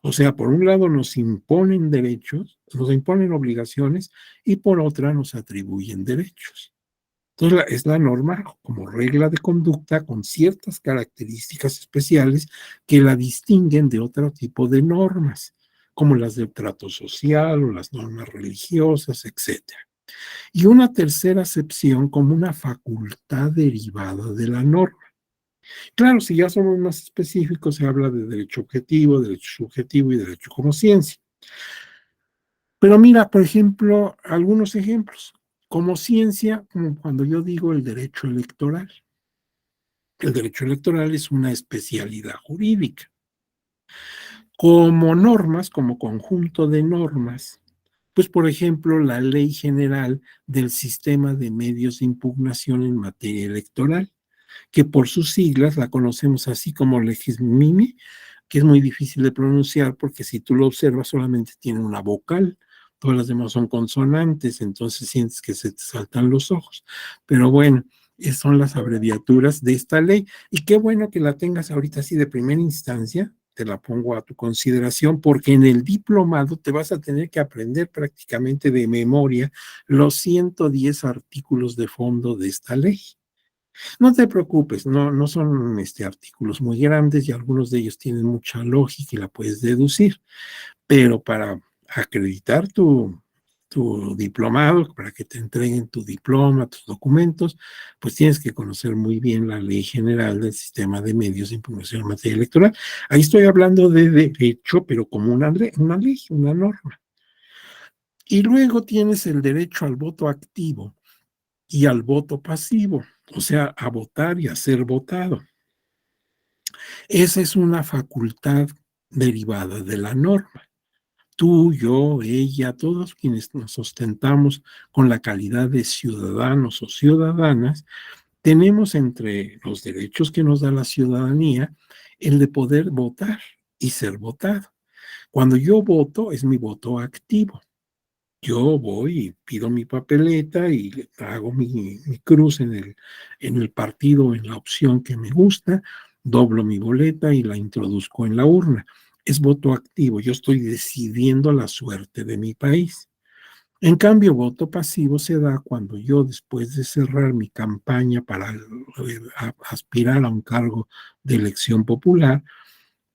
O sea, por un lado nos imponen derechos, nos imponen obligaciones y por otra nos atribuyen derechos. Entonces, es la norma como regla de conducta con ciertas características especiales que la distinguen de otro tipo de normas. como las del trato social o las normas religiosas, etcétera. Y una tercera acepción como una facultad derivada de la norma. Claro, si ya somos más específicos, se habla de derecho objetivo, derecho subjetivo y derecho como ciencia. Pero mira, por ejemplo, algunos ejemplos. Como ciencia, como cuando yo digo el derecho electoral. El derecho electoral es una especialidad jurídica. Como normas, como conjunto de normas, pues por ejemplo, la Ley General del Sistema de Medios de Impugnación en materia electoral, que por sus siglas la conocemos así como Legismimi, que es muy difícil de pronunciar porque si tú lo observas solamente tiene una vocal, todas las demás son consonantes, entonces sientes que se te saltan los ojos. Pero bueno, son las abreviaturas de esta ley y qué bueno que la tengas ahorita así de primera instancia, te la pongo a tu consideración porque en el diplomado te vas a tener que aprender prácticamente de memoria los 110 artículos de fondo de esta ley. No te preocupes, no son artículos muy grandes y algunos de ellos tienen mucha lógica y la puedes deducir, pero para acreditar tu diplomado, para que te entreguen tu diploma, tus documentos, pues tienes que conocer muy bien la ley general del sistema de medios de impugnación en materia electoral. Ahí estoy hablando de derecho, pero como una ley, una norma. Y luego tienes el derecho al voto activo y al voto pasivo, o sea, a votar y a ser votado. Esa es una facultad derivada de la norma. Tú, yo, ella, todos quienes nos ostentamos con la calidad de ciudadanos o ciudadanas, tenemos entre los derechos que nos da la ciudadanía el de poder votar y ser votado. Cuando yo voto, es mi voto activo. Yo voy y pido mi papeleta y hago mi cruz en el partido, en la opción que me gusta, doblo mi boleta y la introduzco en la urna. Es voto activo, yo estoy decidiendo la suerte de mi país. En cambio, voto pasivo se da cuando yo, después de cerrar mi campaña para aspirar a un cargo de elección popular,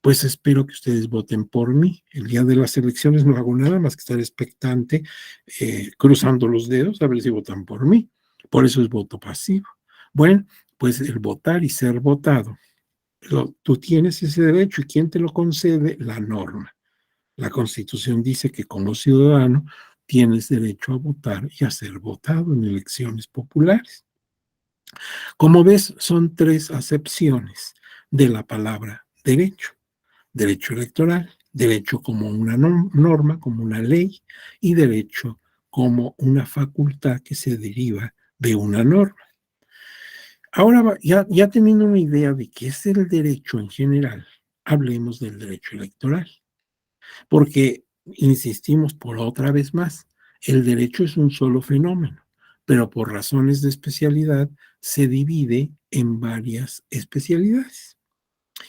pues espero que ustedes voten por mí. El día de las elecciones no hago nada más que estar expectante, cruzando los dedos a ver si votan por mí. Por eso es voto pasivo. Bueno, pues el votar y ser votado, tú tienes ese derecho y ¿quién te lo concede? La norma. La Constitución dice que como ciudadano tienes derecho a votar y a ser votado en elecciones populares. Como ves, son tres acepciones de la palabra derecho. Derecho electoral, derecho como una norma, como una ley, y derecho como una facultad que se deriva de una norma. Ahora, ya teniendo una idea de qué es el derecho en general, hablemos del derecho electoral, porque insistimos por otra vez más, el derecho es un solo fenómeno, pero por razones de especialidad se divide en varias especialidades.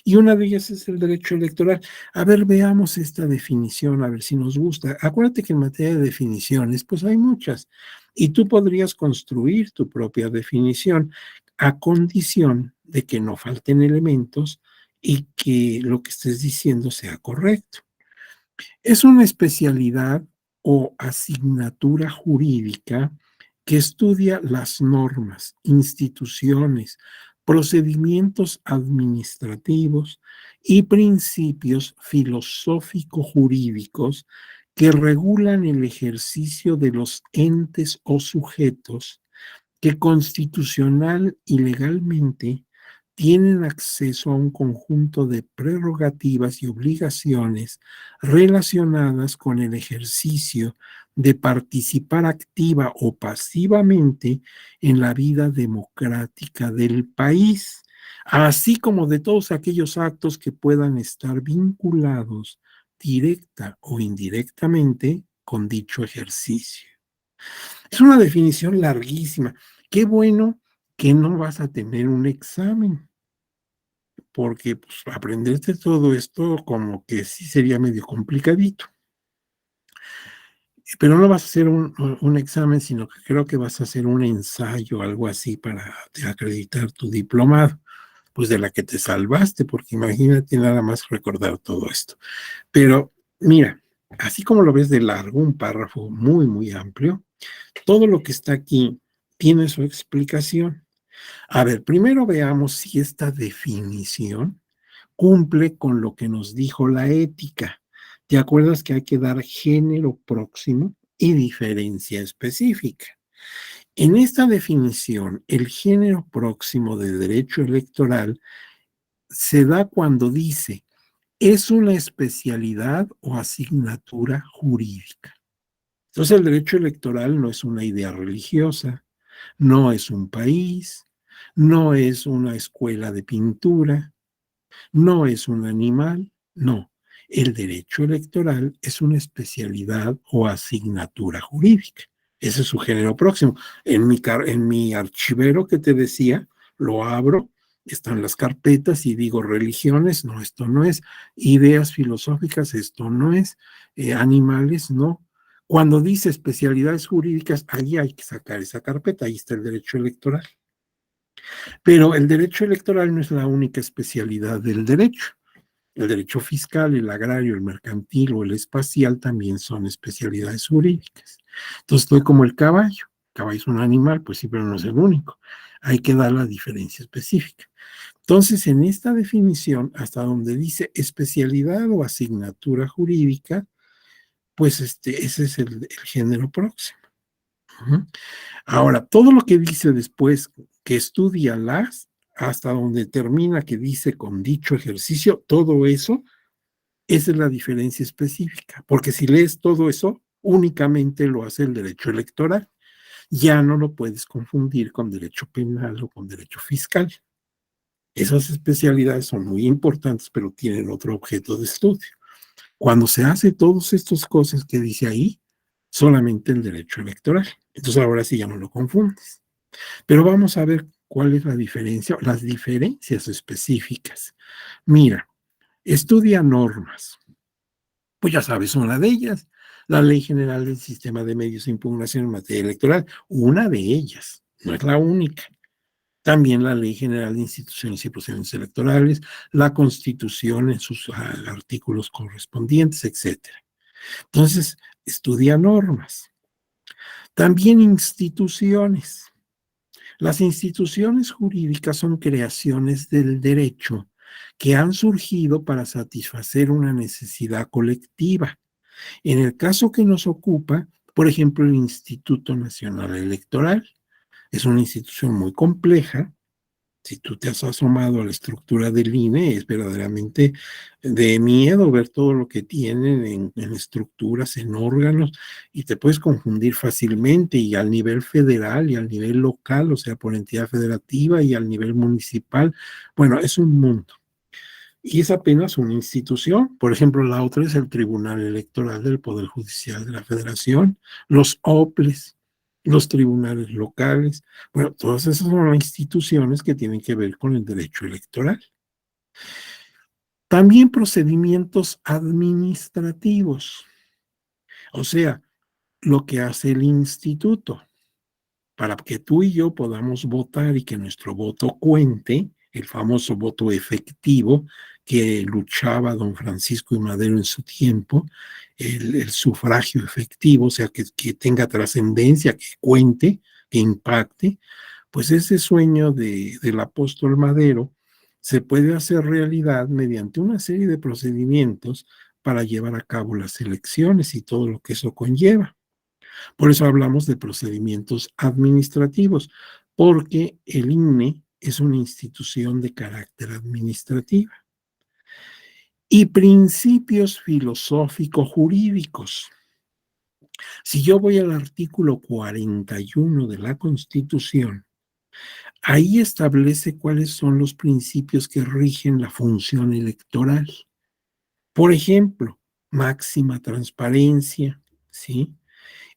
Y una de ellas es el derecho electoral. A ver, veamos esta definición, a ver si nos gusta. Acuérdate que en materia de definiciones, pues hay muchas. Y tú podrías construir tu propia definición a condición de que no falten elementos y que lo que estés diciendo sea correcto. Es una especialidad o asignatura jurídica que estudia las normas, instituciones, procedimientos administrativos y principios filosófico-jurídicos que regulan el ejercicio de los entes o sujetos que constitucional y legalmente tienen acceso a un conjunto de prerrogativas y obligaciones relacionadas con el ejercicio de participar activa o pasivamente en la vida democrática del país, así como de todos aquellos actos que puedan estar vinculados directa o indirectamente con dicho ejercicio. Es una definición larguísima. Qué bueno que no vas a tener un examen, porque pues, aprenderte todo esto como que sí sería medio complicadito. Pero no vas a hacer un examen, sino que creo que vas a hacer un ensayo, algo así, para acreditar tu diplomado, pues de la que te salvaste, porque imagínate nada más recordar todo esto. Pero mira, Así como lo ves de largo, un párrafo muy, muy amplio, todo lo que está aquí tiene su explicación. A ver, primero veamos si esta definición cumple con lo que nos dijo la ética. ¿Te acuerdas que hay que dar género próximo y diferencia específica? En esta definición, el género próximo de derecho electoral se da cuando dice, es una especialidad o asignatura jurídica. Entonces, el derecho electoral no es una idea religiosa, no es un país, no es una escuela de pintura, no es un animal, no. El derecho electoral es una especialidad o asignatura jurídica. Ese es su género próximo. En mi archivero que te decía, lo abro, están las carpetas y digo religiones, no, esto no es, ideas filosóficas, esto no es, animales, no. Cuando dice especialidades jurídicas, ahí hay que sacar esa carpeta, ahí está el derecho electoral. Pero el derecho electoral no es la única especialidad del derecho. El derecho fiscal, el agrario, el mercantil o el espacial también son especialidades jurídicas. Entonces estoy como el caballo. El caballo es un animal, pues sí, pero no es el único. Hay que dar la diferencia específica. Entonces, en esta definición, hasta donde dice especialidad o asignatura jurídica, pues ese es el género próximo. Ujú. Ahora, todo lo que dice después, que estudia las, hasta donde termina que dice con dicho ejercicio, todo eso, esa es la diferencia específica, porque si lees todo eso, únicamente lo hace el derecho electoral. Ya no lo puedes confundir con derecho penal o con derecho fiscal. Esas especialidades son muy importantes, pero tienen otro objeto de estudio. Cuando se hace todas estas cosas que dice ahí, solamente el derecho electoral. Entonces ahora sí ya no lo confundes. Pero vamos a ver cuál es la diferencia, las diferencias específicas. Mira, estudia normas. Pues ya sabes, una de ellas, la Ley General del Sistema de Medios de Impugnación en materia electoral, una de ellas, no es la única. También la Ley General de Instituciones y Procedimientos Electorales, la Constitución en sus artículos correspondientes, etcétera. Entonces, estudia normas. También instituciones. Las instituciones jurídicas son creaciones del derecho que han surgido para satisfacer una necesidad colectiva. En el caso que nos ocupa, por ejemplo, el Instituto Nacional Electoral es una institución muy compleja. Si tú te has asomado a la estructura del INE, es verdaderamente de miedo ver todo lo que tienen en estructuras, en órganos, y te puedes confundir fácilmente, y al nivel federal y al nivel local, o sea, por entidad federativa y al nivel municipal. Bueno, es un mundo. Y es apenas una institución. Por ejemplo, la otra es el Tribunal Electoral del Poder Judicial de la Federación, los OPLES, los tribunales locales. Bueno, todas esas son instituciones que tienen que ver con el derecho electoral. También procedimientos administrativos, o sea, lo que hace el instituto para que tú y yo podamos votar y que nuestro voto cuente, el famoso voto efectivo que luchaba don Francisco y Madero en su tiempo, el sufragio efectivo, o sea, que tenga trascendencia, que cuente, que impacte, pues ese sueño del apóstol Madero se puede hacer realidad mediante una serie de procedimientos para llevar a cabo las elecciones y todo lo que eso conlleva. Por eso hablamos de procedimientos administrativos, porque el INE es una institución de carácter administrativo. Y principios filosófico-jurídicos. Si yo voy al artículo 41 de la Constitución, ahí establece cuáles son los principios que rigen la función electoral. Por ejemplo, máxima transparencia, ¿sí?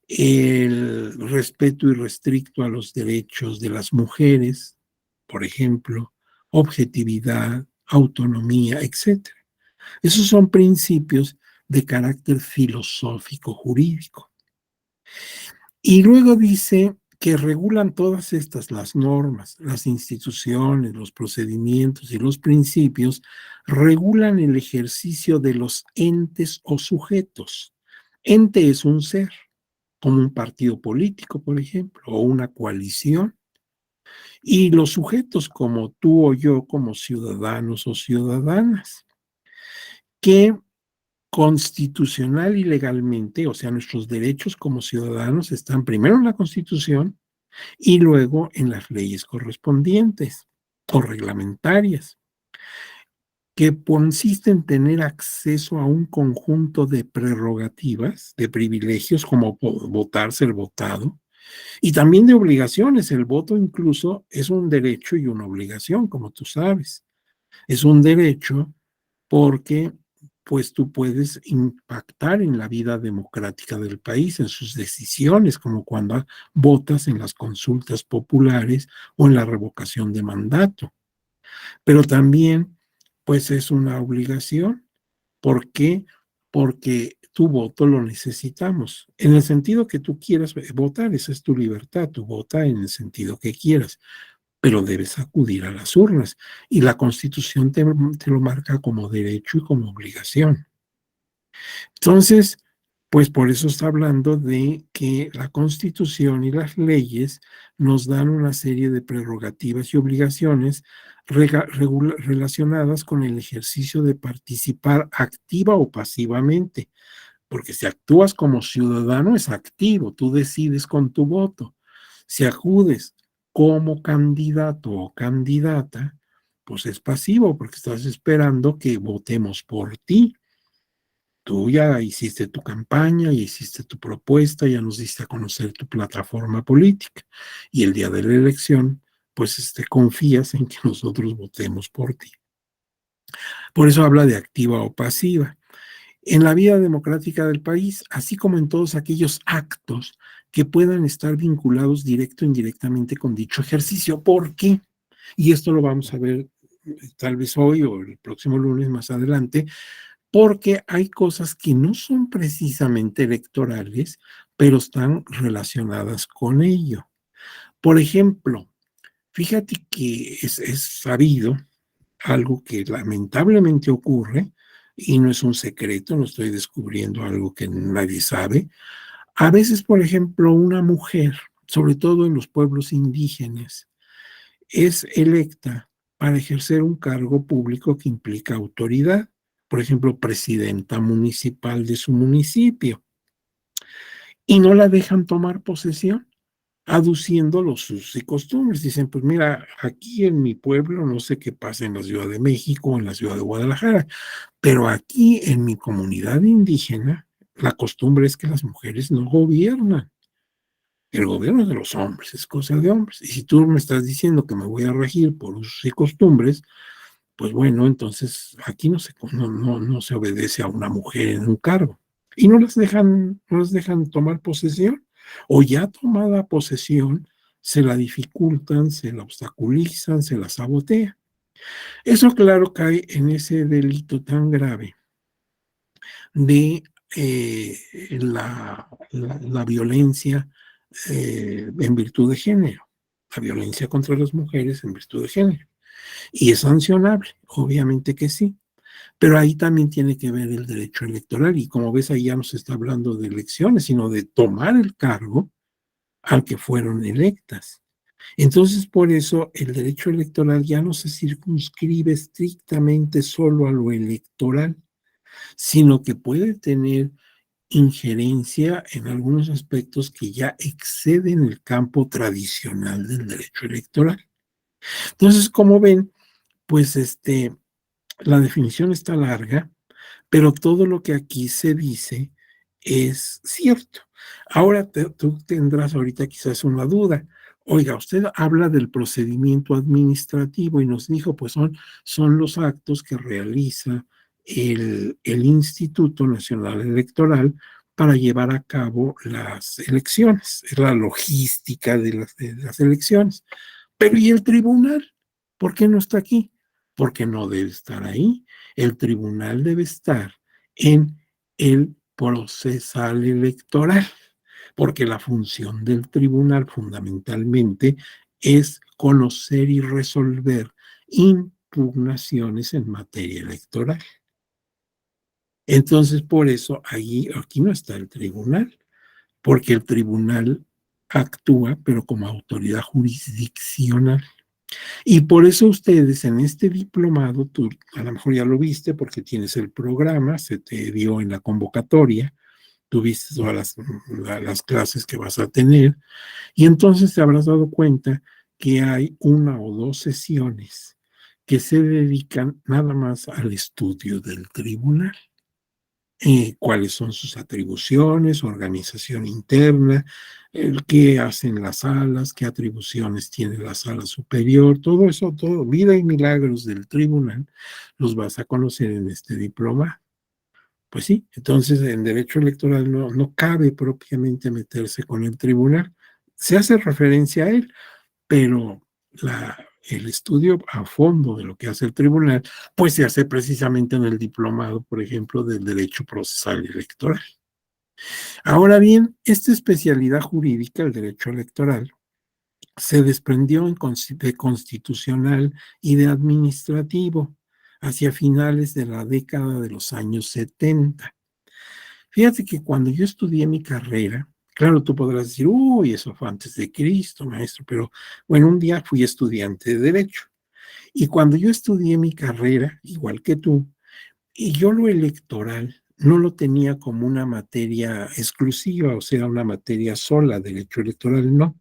El respeto irrestricto a los derechos de las mujeres, por ejemplo, objetividad, autonomía, etcétera. Esos son principios de carácter filosófico jurídico. Y luego dice que regulan todas estas, las normas, las instituciones, los procedimientos y los principios, regulan el ejercicio de los entes o sujetos. Ente es un ser, como un partido político, por ejemplo, o una coalición. Y los sujetos como tú o yo, como ciudadanos o ciudadanas, que constitucional y legalmente, o sea, nuestros derechos como ciudadanos están primero en la Constitución y luego en las leyes correspondientes o reglamentarias, que consiste en tener acceso a un conjunto de prerrogativas, de privilegios como votar, ser votado, y también de obligaciones. El voto incluso es un derecho y una obligación, como tú sabes. Es un derecho porque pues tú puedes impactar en la vida democrática del país, en sus decisiones, como cuando votas en las consultas populares o en la revocación de mandato. Pero también, pues es una obligación. ¿Por qué? Porque tu voto lo necesitamos. En el sentido que tú quieras votar, esa es tu libertad, tú vota en el sentido que quieras, pero debes acudir a las urnas. Y la Constitución te lo marca como derecho y como obligación. Entonces, pues por eso está hablando de que la Constitución y las leyes nos dan una serie de prerrogativas y obligaciones relacionadas con el ejercicio de participar activa o pasivamente, porque si actúas como ciudadano es activo, tú decides con tu voto. Si acudes como candidato o candidata, pues es pasivo, porque estás esperando que votemos por ti. Tú ya hiciste tu campaña, ya hiciste tu propuesta, ya nos diste a conocer tu plataforma política. Y el día de la elección, pues confías en que nosotros votemos por ti. Por eso habla de activa o pasiva. En la vida democrática del país, así como en todos aquellos actos que puedan estar vinculados directo o indirectamente con dicho ejercicio. ¿Por qué? Y esto lo vamos a ver tal vez hoy o el próximo lunes más adelante, porque hay cosas que no son precisamente electorales, pero están relacionadas con ello. Por ejemplo, fíjate que es sabido algo que lamentablemente ocurre, y no es un secreto, no estoy descubriendo algo que nadie sabe. A veces, por ejemplo, una mujer, sobre todo en los pueblos indígenas, es electa para ejercer un cargo público que implica autoridad, por ejemplo, presidenta municipal de su municipio, y no la dejan tomar posesión, aduciendo los usos y costumbres. Dicen, pues mira, aquí en mi pueblo, no sé qué pasa en la Ciudad de México o en la ciudad de Guadalajara, pero aquí en mi comunidad indígena, la costumbre es que las mujeres no gobiernan. El gobierno es de los hombres, es cosa de hombres. Y si tú me estás diciendo que me voy a regir por usos y costumbres, pues bueno, entonces aquí no se obedece a una mujer en un cargo. Y no las dejan tomar posesión. O ya tomada posesión, se la dificultan, se la obstaculizan, se la sabotean. Eso, claro, cae en ese delito tan grave de la violencia en virtud de género, la violencia contra las mujeres en virtud de género. Y es sancionable, obviamente que sí, pero ahí también tiene que ver el derecho electoral y como ves ahí ya no se está hablando de elecciones, sino de tomar el cargo al que fueron electas. Entonces, por eso el derecho electoral ya no se circunscribe estrictamente solo a lo electoral, sino que puede tener injerencia en algunos aspectos que ya exceden el campo tradicional del derecho electoral. Entonces, como ven, pues la definición está larga, pero todo lo que aquí se dice es cierto. Ahora tú tendrás ahorita quizás una duda. Oiga, usted habla del procedimiento administrativo y nos dijo, pues son los actos que realiza el Instituto Nacional Electoral para llevar a cabo las elecciones, es la logística de las elecciones. Pero ¿y el tribunal? ¿Por qué no está aquí? Porque no debe estar ahí. El tribunal debe estar en el procesal electoral, porque la función del tribunal fundamentalmente es conocer y resolver impugnaciones en materia electoral. Entonces, por eso aquí no está el tribunal, porque el tribunal actúa, pero como autoridad jurisdiccional. Y por eso ustedes en este diplomado, tú a lo mejor ya lo viste porque tienes el programa, se te dio en la convocatoria, tuviste todas las clases que vas a tener, y entonces te habrás dado cuenta que hay una o dos sesiones que se dedican nada más al estudio del tribunal. Cuáles son sus atribuciones, organización interna, qué hacen las salas, qué atribuciones tiene la sala superior, todo eso, todo, vida y milagros del tribunal, los vas a conocer en este diploma. Pues sí, entonces en derecho electoral no cabe propiamente meterse con el tribunal. Se hace referencia a él, pero el estudio a fondo de lo que hace el tribunal, pues se hace precisamente en el diplomado, por ejemplo, del derecho procesal electoral. Ahora bien, esta especialidad jurídica, el derecho electoral, se desprendió de constitucional y de administrativo hacia finales de la década de los años 70. Fíjate que cuando yo estudié mi carrera, claro, tú podrás decir, uy, eso fue antes de Cristo, maestro, pero bueno, un día fui estudiante de Derecho. Y cuando yo estudié mi carrera, igual que tú, y yo lo electoral no lo tenía como una materia exclusiva, o sea, una materia sola, derecho electoral, no.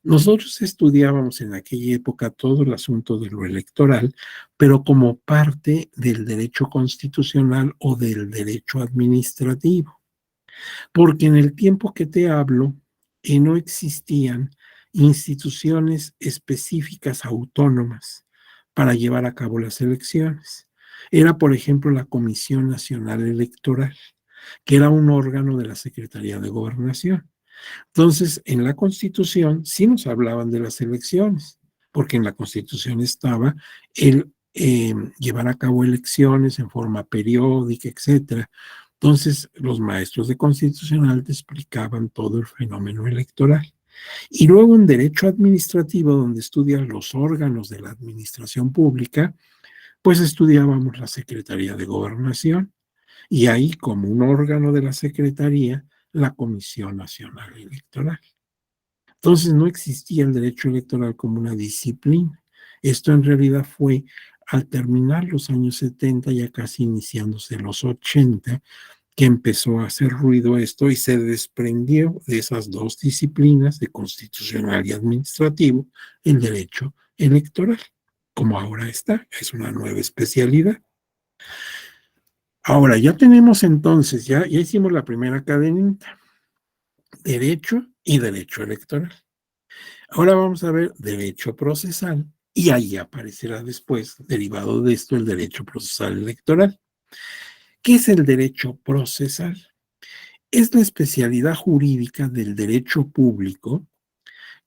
Nosotros estudiábamos en aquella época todo el asunto de lo electoral, pero como parte del derecho constitucional o del derecho administrativo. Porque en el tiempo que te hablo, no existían instituciones específicas autónomas para llevar a cabo las elecciones. Era, por ejemplo, la Comisión Nacional Electoral, que era un órgano de la Secretaría de Gobernación. Entonces, en la Constitución sí nos hablaban de las elecciones, porque en la Constitución estaba el llevar a cabo elecciones en forma periódica, etcétera. Entonces, los maestros de constitucional te explicaban todo el fenómeno electoral. Y luego en derecho administrativo, donde estudian los órganos de la administración pública, pues estudiábamos la Secretaría de Gobernación y ahí como un órgano de la Secretaría, la Comisión Nacional Electoral. Entonces no existía el derecho electoral como una disciplina. Esto en realidad fue al terminar los años 70, ya casi iniciándose los 80, que empezó a hacer ruido esto y se desprendió de esas dos disciplinas, de constitucional y administrativo, el derecho electoral, como ahora está, es una nueva especialidad. Ahora, ya tenemos entonces, ya hicimos la primera cadenita, derecho y derecho electoral. Ahora vamos a ver derecho procesal y ahí aparecerá después, derivado de esto, el derecho procesal electoral. ¿Qué es el derecho procesal? Es la especialidad jurídica del derecho público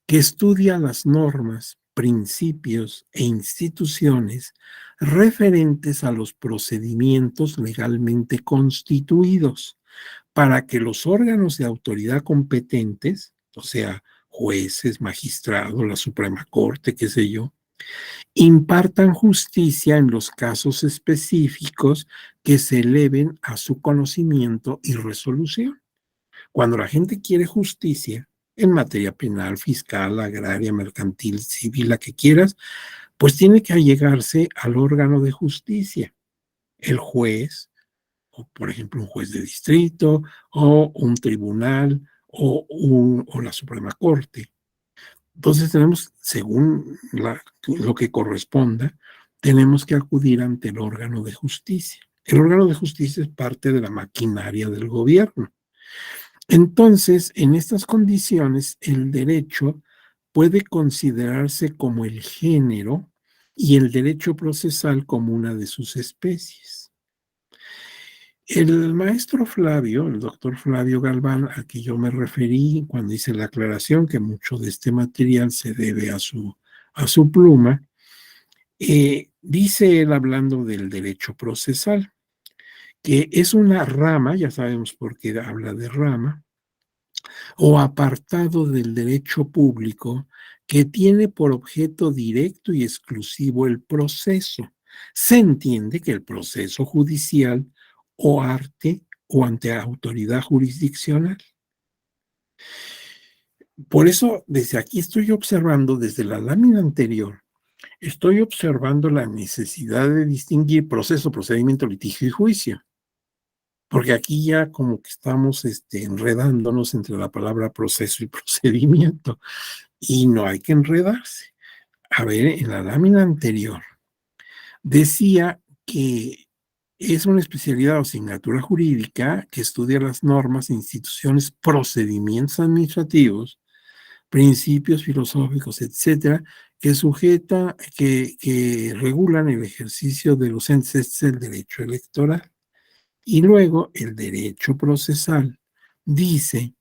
que estudia las normas, principios e instituciones referentes a los procedimientos legalmente constituidos para que los órganos de autoridad competentes, o sea, jueces, magistrados, la Suprema Corte, qué sé yo, impartan justicia en los casos específicos que se eleven a su conocimiento y resolución. Cuando la gente quiere justicia en materia penal, fiscal, agraria, mercantil, civil, la que quieras, pues tiene que allegarse al órgano de justicia, el juez, o por ejemplo un juez de distrito, o un tribunal, o la Suprema Corte. Entonces tenemos, según lo que corresponda, tenemos que acudir ante el órgano de justicia. El órgano de justicia es parte de la maquinaria del gobierno. Entonces, en estas condiciones, el derecho puede considerarse como el género y el derecho procesal como una de sus especies. El maestro Flavio, el doctor Flavio Galván, a quien yo me referí cuando hice la aclaración que mucho de este material se debe a su pluma, dice él hablando del derecho procesal, que es una rama, ya sabemos por qué habla de rama, o apartado del derecho público que tiene por objeto directo y exclusivo el proceso. Se entiende que el proceso judicial o arte o ante autoridad jurisdiccional. Por eso, desde aquí estoy observando, desde la lámina anterior, estoy observando la necesidad de distinguir proceso, procedimiento, litigio y juicio, porque aquí ya como que estamos enredándonos entre la palabra proceso y procedimiento, y no hay que enredarse. A ver, en la lámina anterior decía que es una especialidad o asignatura jurídica que estudia las normas, instituciones, procedimientos administrativos, principios filosóficos, etcétera, que regulan el ejercicio de los entes, este es el derecho electoral. Y luego el derecho procesal dice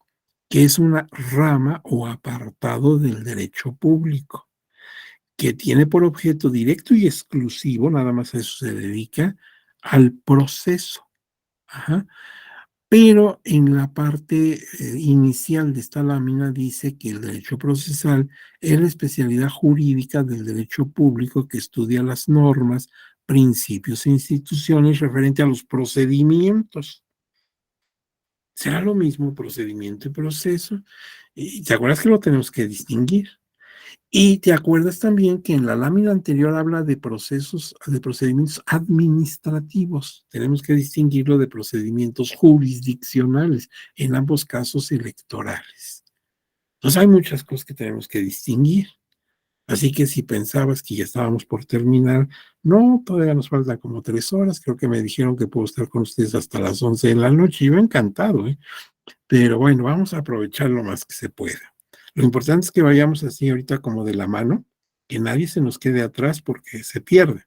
que es una rama o apartado del derecho público, que tiene por objeto directo y exclusivo, nada más a eso se dedica, al proceso. Ajá. Pero en la parte inicial de esta lámina dice que el derecho procesal es la especialidad jurídica del derecho público que estudia las normas, principios e instituciones referente a los procedimientos. ¿Será lo mismo procedimiento y proceso? Y te acuerdas que lo tenemos que distinguir. Y te acuerdas también que en la lámina anterior habla de procesos, de procedimientos administrativos. Tenemos que distinguirlo de procedimientos jurisdiccionales, en ambos casos electorales. Entonces hay muchas cosas que tenemos que distinguir. Así que si pensabas que ya estábamos por terminar, no, todavía nos faltan como 3 horas. Creo que me dijeron que puedo estar con ustedes hasta las 11 de la noche. Yo encantado, ¿eh? Pero bueno, vamos a aprovechar lo más que se pueda. Lo importante es que vayamos así ahorita como de la mano, que nadie se nos quede atrás porque se pierde.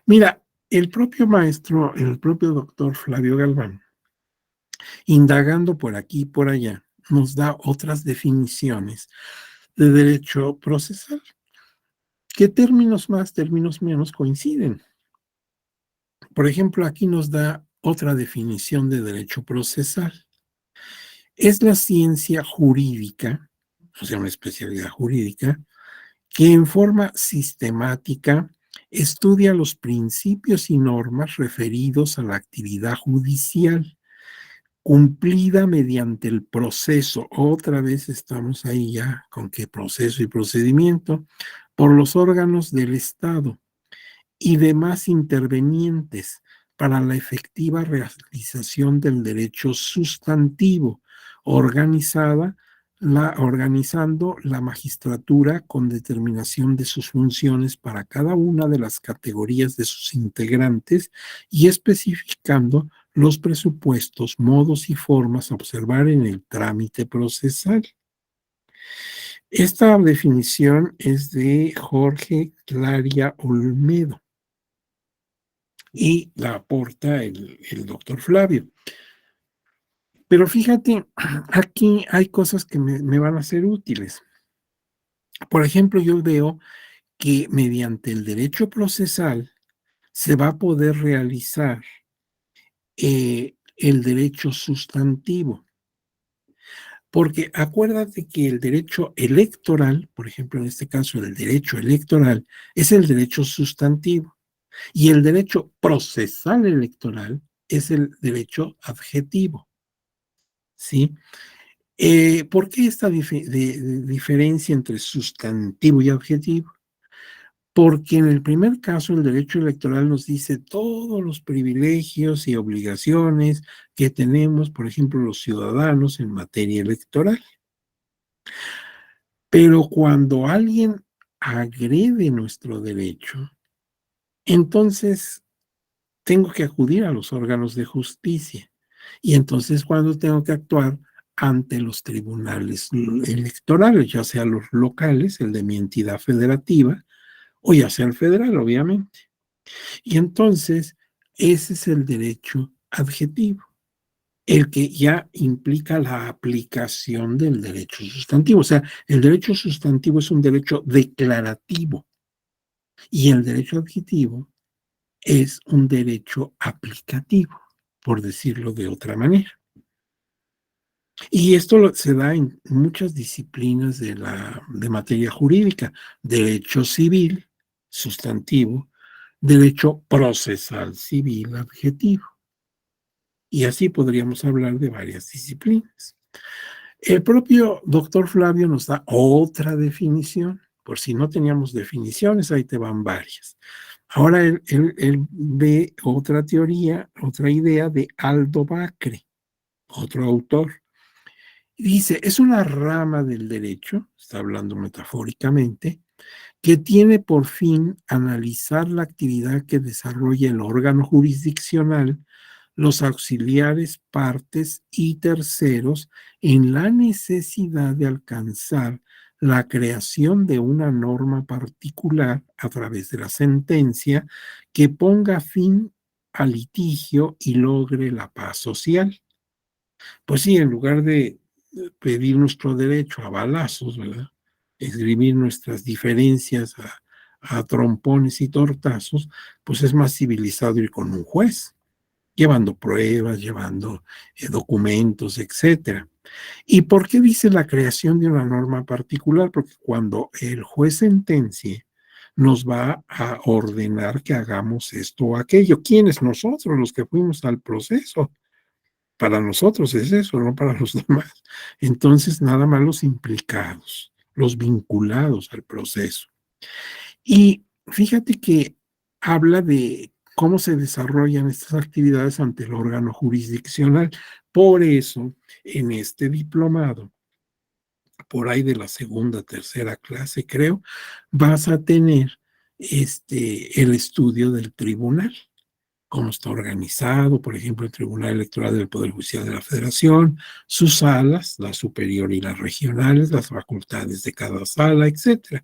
Mira, el propio maestro, el propio doctor Flavio Galván, indagando por aquí y por allá, nos da otras definiciones de derecho procesal, que términos más, términos menos coinciden. Por ejemplo, aquí nos da otra definición de derecho procesal. Es la ciencia jurídica, o sea, una especialidad jurídica, que en forma sistemática estudia los principios y normas referidos a la actividad judicial, cumplida mediante el proceso. Otra vez estamos ahí ya con qué proceso y procedimiento, por los órganos del Estado y demás intervenientes para la efectiva realización del derecho sustantivo, organizada organizando la magistratura con determinación de sus funciones para cada una de las categorías de sus integrantes y especificando los presupuestos, modos y formas a observar en el trámite procesal. Esta definición es de Jorge Claria Olmedo y la aporta el doctor Flavio. Pero fíjate, aquí hay cosas que me van a ser útiles. Por ejemplo, yo veo que mediante el derecho procesal se va a poder realizar el derecho sustantivo. Porque acuérdate que el derecho electoral, por ejemplo, en este caso el derecho electoral, es el derecho sustantivo. Y el derecho procesal electoral es el derecho adjetivo. ¿Sí? ¿Por qué esta diferencia entre sustantivo y adjetivo? Porque en el primer caso el derecho electoral nos dice todos los privilegios y obligaciones que tenemos, por ejemplo, los ciudadanos en materia electoral. Pero cuando alguien agrede nuestro derecho, entonces tengo que acudir a los órganos de justicia. Y entonces cuando tengo que actuar ante los tribunales electorales, ya sea los locales, el de mi entidad federativa, o ya sea el federal, obviamente. Y entonces ese es el derecho adjetivo, el que ya implica la aplicación del derecho sustantivo. O sea, el derecho sustantivo es un derecho declarativo y el derecho adjetivo es un derecho aplicativo, por decirlo de otra manera. Y esto se da en muchas disciplinas de materia jurídica: derecho civil, sustantivo; derecho procesal civil, adjetivo. Y así podríamos hablar de varias disciplinas. El propio doctor Flavio nos da otra definición, por si no teníamos definiciones, ahí te van varias. Ahora él ve otra teoría, otra idea de Aldo Bacre, otro autor. Dice, es una rama del derecho, está hablando metafóricamente, que tiene por fin analizar la actividad que desarrolla el órgano jurisdiccional, los auxiliares, partes y terceros en la necesidad de alcanzar la creación de una norma particular a través de la sentencia que ponga fin al litigio y logre la paz social. Pues sí, en lugar de pedir nuestro derecho a balazos, ¿verdad? Esgrimir nuestras diferencias a trompones y tortazos, pues es más civilizado ir con un juez, llevando pruebas, llevando documentos, etcétera. ¿Y por qué dice la creación de una norma particular? Porque cuando el juez sentencie, nos va a ordenar que hagamos esto o aquello. ¿Quiénes? Nosotros, los que fuimos al proceso. Para nosotros es eso, no para los demás. Entonces, nada más los implicados, los vinculados al proceso. Y fíjate que habla de cómo se desarrollan estas actividades ante el órgano jurisdiccional. Por eso, en este diplomado, por ahí de la segunda, tercera clase, creo, vas a tener el estudio del tribunal, cómo está organizado, por ejemplo, el Tribunal Electoral del Poder Judicial de la Federación, sus salas, la superior y las regionales, las facultades de cada sala, etcétera.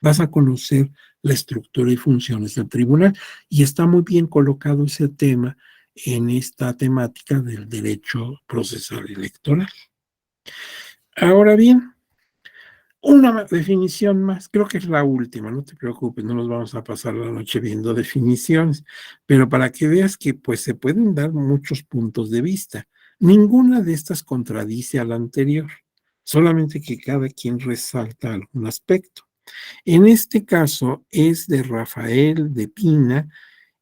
Vas a conocer la estructura y funciones del tribunal y está muy bien colocado ese tema en esta temática del derecho procesal electoral. Ahora bien, una definición más, creo que es la última, no te preocupes, no nos vamos a pasar la noche viendo definiciones, pero para que veas que pues se pueden dar muchos puntos de vista. Ninguna de estas contradice a la anterior, solamente que cada quien resalta algún aspecto. En este caso es de Rafael de Pina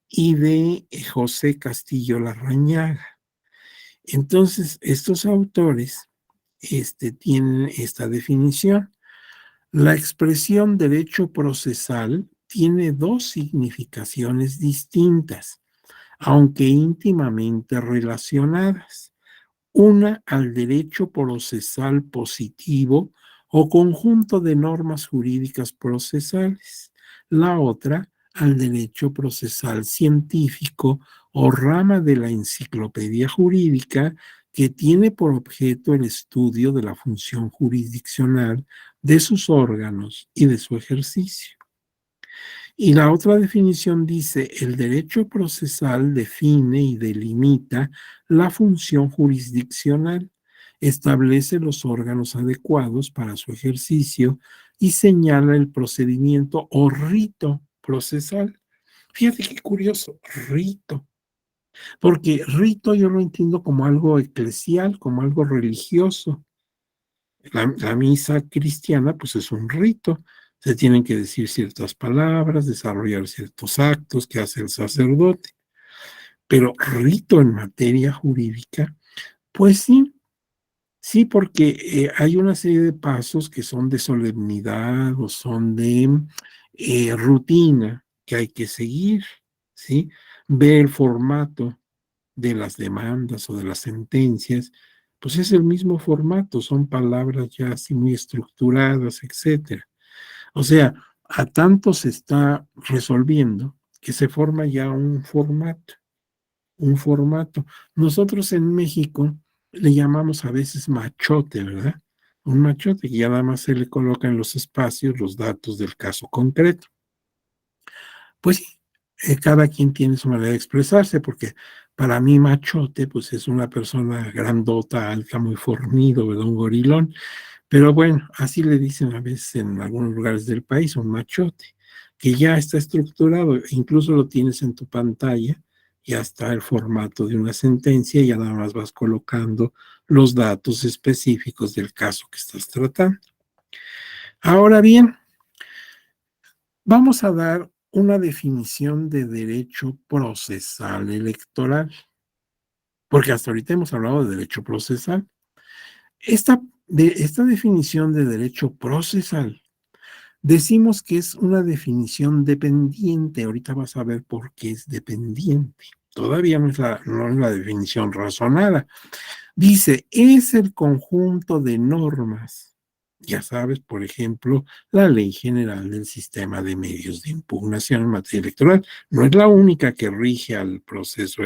y de José Castillo Larrañaga. Entonces, estos autores tienen esta definición. La expresión derecho procesal tiene dos significaciones distintas, aunque íntimamente relacionadas. Una al derecho procesal positivo o conjunto de normas jurídicas procesales. La otra al derecho procesal científico o rama de la enciclopedia jurídica que tiene por objeto el estudio de la función jurisdiccional de sus órganos y de su ejercicio. Y la otra definición dice, el derecho procesal define y delimita la función jurisdiccional, establece los órganos adecuados para su ejercicio y señala el procedimiento o rito procesal. Fíjate qué curioso, rito, porque rito yo lo entiendo como algo eclesial, como algo religioso. La misa cristiana, pues es un rito. Se tienen que decir ciertas palabras, desarrollar ciertos actos que hace el sacerdote. Pero rito en materia jurídica, pues sí, sí, porque hay una serie de pasos que son de solemnidad o son de rutina que hay que seguir, ¿sí? Ver el formato de las demandas o de las sentencias, pues es el mismo formato, son palabras ya así muy estructuradas, etcétera. O sea, a tanto se está resolviendo que se forma ya un formato, un formato. Nosotros en México le llamamos a veces machote, ¿verdad? Un machote que ya nada más se le coloca en los espacios los datos del caso concreto. Pues sí, cada quien tiene su manera de expresarse, porque para mí machote, pues es una persona grandota, alta, muy fornido, ¿verdad? Un gorilón. Pero bueno, así le dicen a veces en algunos lugares del país, un machote, que ya está estructurado, incluso lo tienes en tu pantalla, ya está el formato de una sentencia, y ya nada más vas colocando los datos específicos del caso que estás tratando. Ahora bien, vamos a dar una definición de derecho procesal electoral. porque hasta ahorita hemos hablado de derecho procesal. Esta definición de derecho procesal, decimos que es una definición dependiente. Ahorita vas a ver por qué es dependiente. Todavía no es la definición razonada. Dice, es el conjunto de normas. Ya sabes, por ejemplo, la Ley General del Sistema de Medios de Impugnación en materia electoral. No es la única que rige al proceso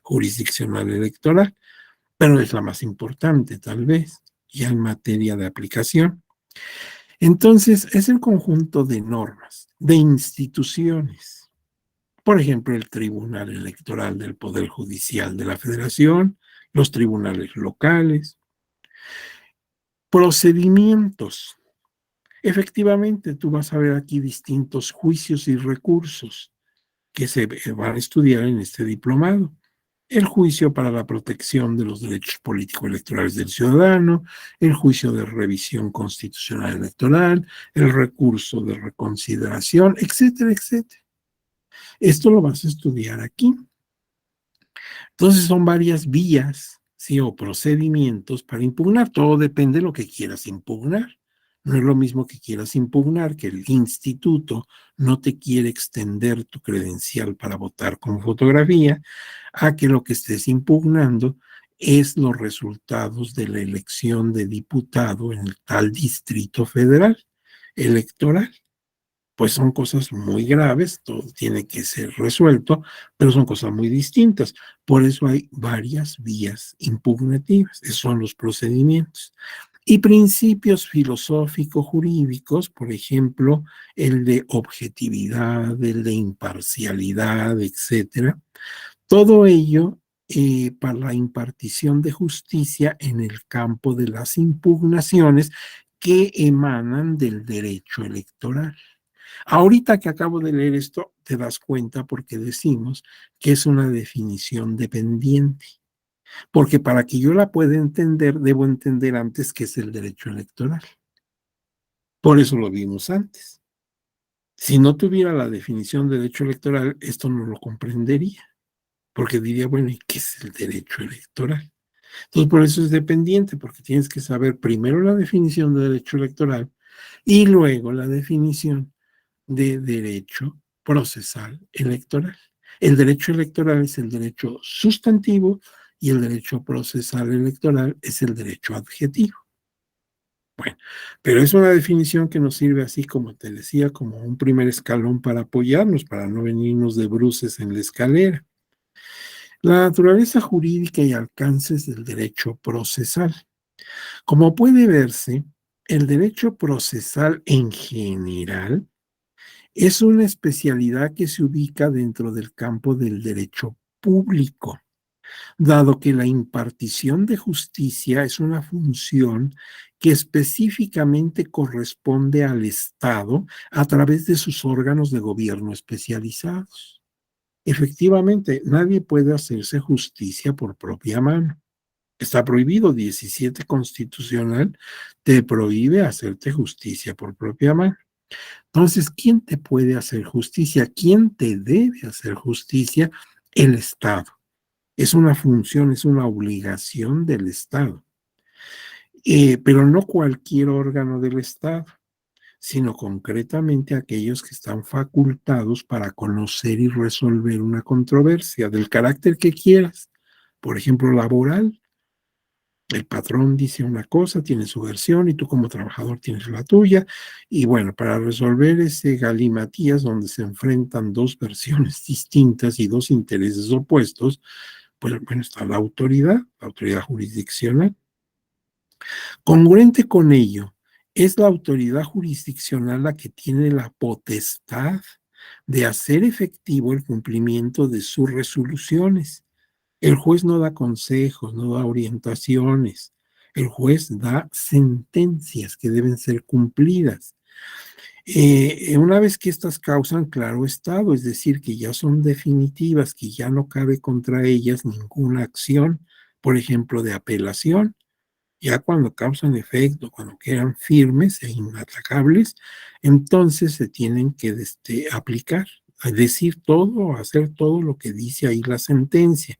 jurisdiccional electoral, pero es la más importante, tal vez, ya en materia de aplicación. Entonces, es el conjunto de normas, de instituciones. Por ejemplo, el Tribunal Electoral del Poder Judicial de la Federación, los tribunales locales, procedimientos. Efectivamente, tú vas a ver aquí distintos juicios y recursos que se van a estudiar en este diplomado. El juicio para la protección de los derechos político-electorales del ciudadano, el juicio de revisión constitucional electoral, el recurso de reconsideración, etcétera, etcétera. Esto lo vas a estudiar aquí. Entonces son varias vías, ¿sí? O procedimientos para impugnar. Todo depende de lo que quieras impugnar. No es lo mismo que quieras impugnar, que el instituto no te quiere extender tu credencial para votar con fotografía, a que lo que estés impugnando es los resultados de la elección de diputado en el tal distrito federal electoral. Pues son cosas muy graves, todo tiene que ser resuelto, pero son cosas muy distintas. Por eso hay varias vías impugnativas, esos son los procedimientos. Y principios filosóficos jurídicos, por ejemplo, el de objetividad, el de imparcialidad, etcétera. Todo ello para la impartición de justicia en el campo de las impugnaciones que emanan del derecho electoral. Ahorita que acabo de leer esto, te das cuenta porque decimos que es una definición dependiente. Porque para que yo la pueda entender, debo entender antes qué es el derecho electoral. Por eso lo vimos antes. Si no tuviera la definición de derecho electoral, esto no lo comprendería. Porque diría, bueno, ¿y qué es el derecho electoral? Entonces, por eso es dependiente, porque tienes que saber primero la definición de derecho electoral y luego la definición de derecho procesal electoral. El derecho electoral es el derecho sustantivo y el derecho procesal electoral es el derecho adjetivo. Bueno, pero es una definición que nos sirve así, como te decía, como un primer escalón para apoyarnos, para no venirnos de bruces en la escalera. La naturaleza jurídica y alcances del derecho procesal. Como puede verse, el derecho procesal en general es una especialidad que se ubica dentro del campo del derecho público, dado que la impartición de justicia es una función que específicamente corresponde al Estado a través de sus órganos de gobierno especializados. Efectivamente, nadie puede hacerse justicia por propia mano. Está prohibido, 17 constitucional te prohíbe hacerte justicia por propia mano. Entonces, ¿quién te puede hacer justicia? ¿Quién te debe hacer justicia? El Estado. Es una función, es una obligación del Estado. Pero no cualquier órgano del Estado, sino concretamente aquellos que están facultados para conocer y resolver una controversia del carácter que quieras. Por ejemplo, laboral. El patrón dice una cosa, tiene su versión y tú como trabajador tienes la tuya. Y bueno, para resolver ese galimatías donde se enfrentan dos versiones distintas y dos intereses opuestos, pues bueno, está la autoridad jurisdiccional. Congruente con ello, es la autoridad jurisdiccional la que tiene la potestad de hacer efectivo el cumplimiento de sus resoluciones. El juez no da consejos, no da orientaciones. El juez da sentencias que deben ser cumplidas. Una vez que estas causan claro estado, es decir, que ya son definitivas, que ya no cabe contra ellas ninguna acción, por ejemplo, de apelación, ya cuando causan efecto, cuando quedan firmes e inatacables, entonces se tienen que aplicar, a decir todo, hacer todo lo que dice ahí la sentencia.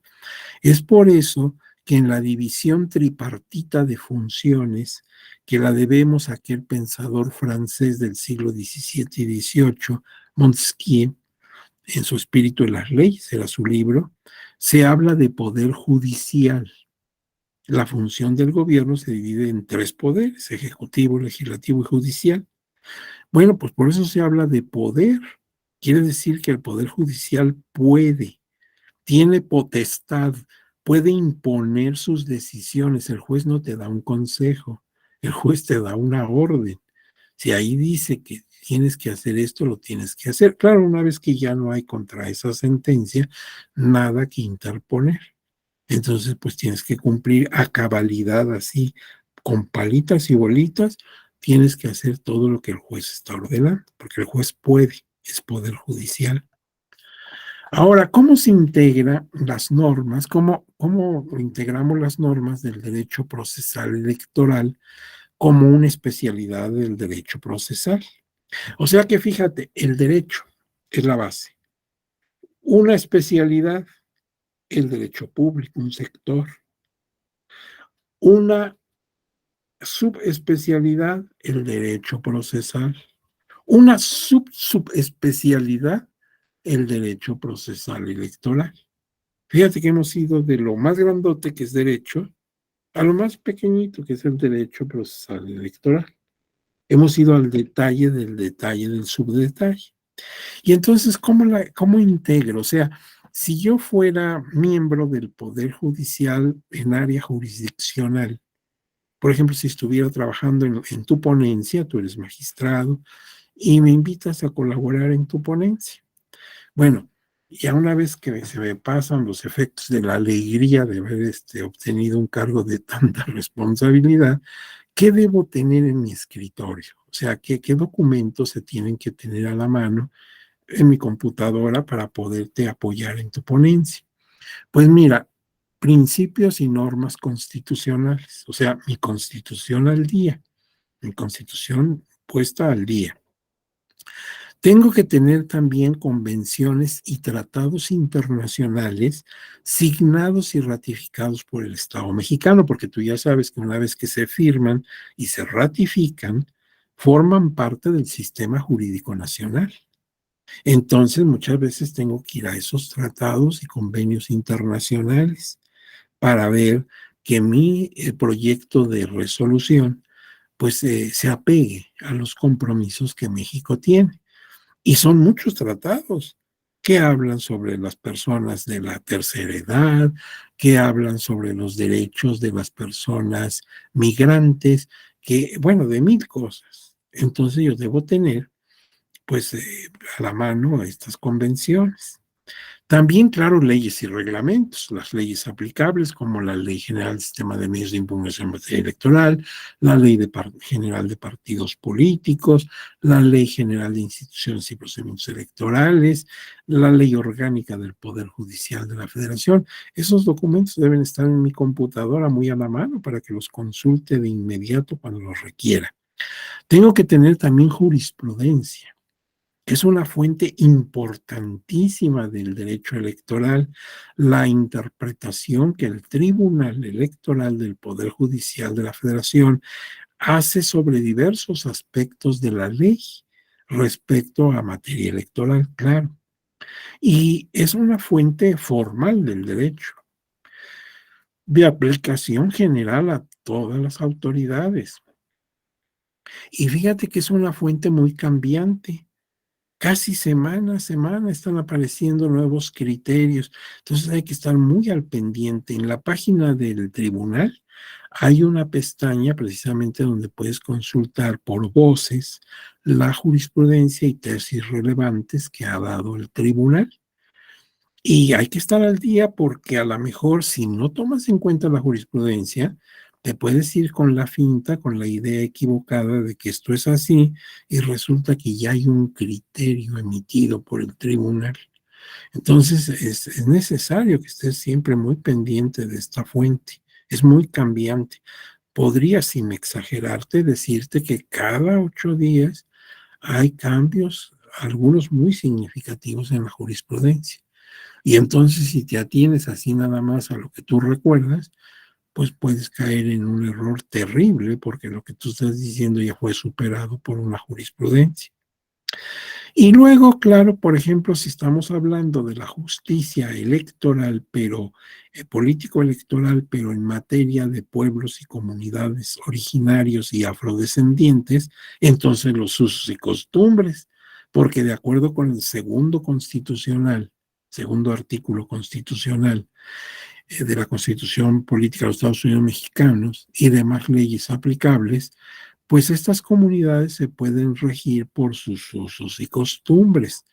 Es por eso que en la división tripartita de funciones, que la debemos a aquel pensador francés del siglo XVII y XVIII, Montesquieu, en su Espíritu de las Leyes, era su libro, se habla de poder judicial. La función del gobierno se divide en tres poderes: ejecutivo, legislativo y judicial. Bueno, pues por eso se habla de poder. Quiere decir que el poder judicial tiene potestad, puede imponer sus decisiones. El juez no te da un consejo, el juez te da una orden. Si ahí dice que tienes que hacer esto, lo tienes que hacer. Claro, una vez que ya no hay contra esa sentencia, nada que interponer. Entonces, pues tienes que cumplir a cabalidad así, con palitas y bolitas, tienes que hacer todo lo que el juez está ordenando, porque el juez puede, es poder judicial. Ahora, ¿cómo se integran las normas? ¿Cómo integramos las normas del derecho procesal electoral como una especialidad del derecho procesal? O sea que fíjate, el derecho es la base. Una especialidad, el derecho público, un sector. Una subespecialidad, el derecho procesal. Una subespecialidad, el derecho procesal electoral. Fíjate que hemos ido de lo más grandote, que es derecho, a lo más pequeñito, que es el derecho procesal electoral. Hemos ido al detalle del subdetalle. Y entonces, ¿cómo integro? O sea, si yo fuera miembro del Poder Judicial en área jurisdiccional, por ejemplo, si estuviera trabajando en tu ponencia, tú eres magistrado, y me invitas a colaborar en tu ponencia. Bueno, ya una vez que se me pasan los efectos de la alegría de haber obtenido un cargo de tanta responsabilidad, ¿qué debo tener en mi escritorio? O sea, ¿qué documentos se tienen que tener a la mano en mi computadora para poderte apoyar en tu ponencia? Pues mira, principios y normas constitucionales, o sea, mi constitución al día, mi constitución puesta al día. Tengo que tener también convenciones y tratados internacionales signados y ratificados por el Estado mexicano, porque tú ya sabes que una vez que se firman y se ratifican, forman parte del sistema jurídico nacional. Entonces, muchas veces tengo que ir a esos tratados y convenios internacionales para ver que mi proyecto de resolución pues se apegue a los compromisos que México tiene. Y son muchos tratados que hablan sobre las personas de la tercera edad, que hablan sobre los derechos de las personas migrantes, que, bueno, de mil cosas. Entonces yo debo tener, pues, a la mano estas convenciones. También, claro, leyes y reglamentos, las leyes aplicables como la Ley General del Sistema de Medios de Impugnación en materia electoral, la Ley General de Partidos Políticos, la Ley General de Instituciones y Procedimientos Electorales, la Ley Orgánica del Poder Judicial de la Federación. Esos documentos deben estar en mi computadora muy a la mano para que los consulte de inmediato cuando los requiera. Tengo que tener también jurisprudencia. Es una fuente importantísima del derecho electoral, la interpretación que el Tribunal Electoral del Poder Judicial de la Federación hace sobre diversos aspectos de la ley respecto a materia electoral, claro. Y es una fuente formal del derecho, de aplicación general a todas las autoridades. Y fíjate que es una fuente muy cambiante. Casi semana a semana están apareciendo nuevos criterios. Entonces hay que estar muy al pendiente. En la página del tribunal hay una pestaña precisamente donde puedes consultar por voces la jurisprudencia y tesis relevantes que ha dado el tribunal. Y hay que estar al día porque a lo mejor si no tomas en cuenta la jurisprudencia, te puedes ir con la finta, con la idea equivocada de que esto es así y resulta que ya hay un criterio emitido por el tribunal. Entonces es necesario que estés siempre muy pendiente de esta fuente. Es muy cambiante. Podría, sin exagerarte, decirte que cada 8 días hay cambios, algunos muy significativos en la jurisprudencia. Y entonces, si te atienes así nada más a lo que tú recuerdas, pues puedes caer en un error terrible porque lo que tú estás diciendo ya fue superado por una jurisprudencia. Y luego, claro, por ejemplo, si estamos hablando de la justicia electoral, pero político-electoral, pero en materia de pueblos y comunidades originarios y afrodescendientes, entonces los usos y costumbres, porque de acuerdo con el segundo artículo constitucional de la Constitución Política de los Estados Unidos Mexicanos y demás leyes aplicables, pues estas comunidades se pueden regir por sus usos y costumbres.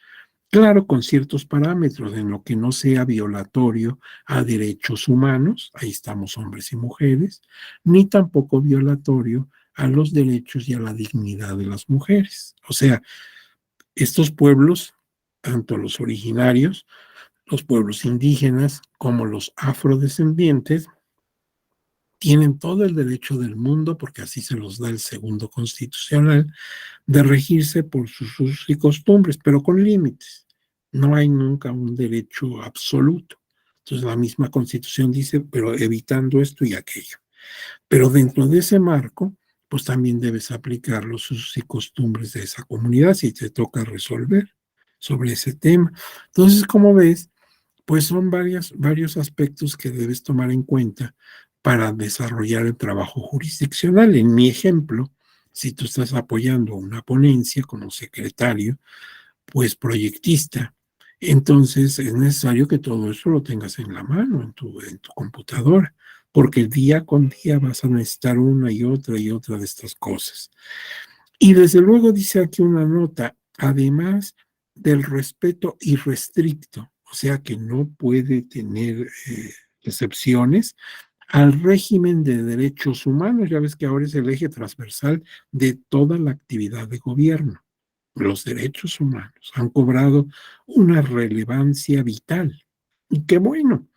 Claro, con ciertos parámetros en lo que no sea violatorio a derechos humanos, ahí estamos hombres y mujeres, ni tampoco violatorio a los derechos y a la dignidad de las mujeres. O sea, estos pueblos, tanto los originarios, los pueblos indígenas como los afrodescendientes, tienen todo el derecho del mundo, porque así se los da el segundo constitucional, de regirse por sus usos y costumbres, pero con límites. No hay nunca un derecho absoluto. Entonces la misma constitución dice, pero evitando esto y aquello. Pero dentro de ese marco, pues también debes aplicar los usos y costumbres de esa comunidad si te toca resolver sobre ese tema. Entonces, como ves, pues son varios aspectos que debes tomar en cuenta para desarrollar el trabajo jurisdiccional. En mi ejemplo, si tú estás apoyando una ponencia como secretario, pues proyectista, entonces es necesario que todo eso lo tengas en la mano, en tu computadora, porque día con día vas a necesitar una y otra de estas cosas. Y desde luego dice aquí una nota, además del respeto irrestricto, o sea que no puede tener excepciones al régimen de derechos humanos. Ya ves que ahora es el eje transversal de toda la actividad de gobierno. Los derechos humanos han cobrado una relevancia vital. Y qué bueno,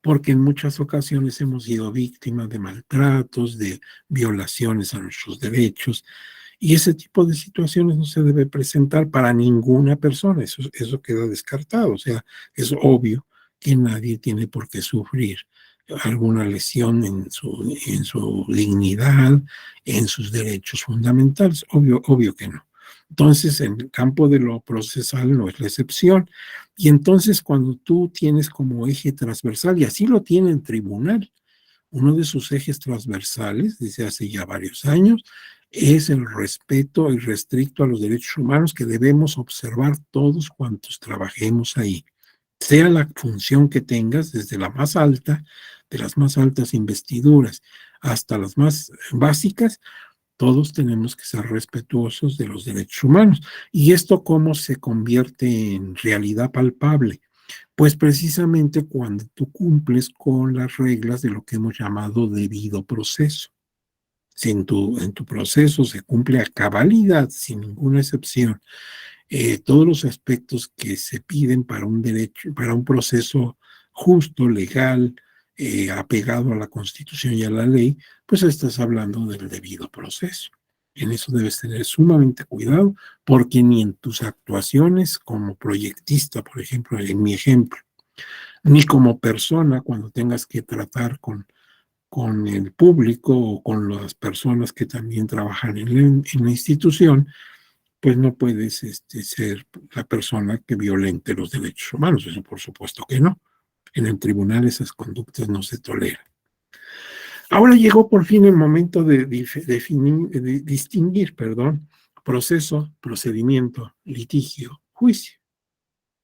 porque en muchas ocasiones hemos sido víctimas de maltratos, de violaciones a nuestros derechos, y ese tipo de situaciones no se debe presentar para ninguna persona, eso queda descartado, o sea, es obvio que nadie tiene por qué sufrir alguna lesión en su dignidad, en sus derechos fundamentales, obvio que no. Entonces, en el campo de lo procesal no es la excepción. Y entonces, cuando tú tienes como eje transversal, y así lo tiene el tribunal, uno de sus ejes transversales desde hace ya varios años es el respeto irrestricto a los derechos humanos que debemos observar todos cuantos trabajemos ahí, sea la función que tengas, desde la más alta, de las más altas investiduras, hasta las más básicas, todos tenemos que ser respetuosos de los derechos humanos. ¿Y esto cómo se convierte en realidad palpable? Pues precisamente cuando tú cumples con las reglas de lo que hemos llamado debido proceso. Si en tu proceso se cumple a cabalidad, sin ninguna excepción, todos los aspectos que se piden para un derecho, para un proceso justo, legal, apegado a la Constitución y a la ley, pues estás hablando del debido proceso. En eso debes tener sumamente cuidado, porque ni en tus actuaciones como proyectista, por ejemplo, en mi ejemplo, ni como persona cuando tengas que tratar con el público o con las personas que también trabajan en la institución, pues no puedes ser la persona que violente los derechos humanos. Eso por supuesto que no. En el tribunal esas conductas no se toleran. Ahora llegó por fin el momento de distinguir, proceso, procedimiento, litigio, juicio,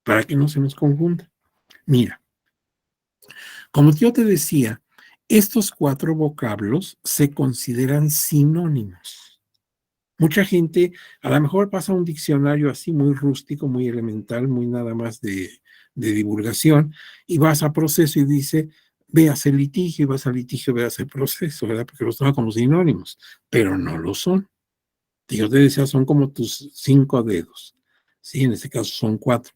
para que no se nos confunda. Mira, como yo te decía, estos cuatro vocablos se consideran sinónimos. Mucha gente a lo mejor pasa un diccionario así muy rústico, muy elemental, muy nada más de divulgación, y vas a proceso y dice, veas el litigio, y vas al litigio, veas el proceso, ¿verdad? Porque los toma como sinónimos, pero no lo son. Yo te decía, son como tus 5 dedos, ¿sí? En este caso son 4.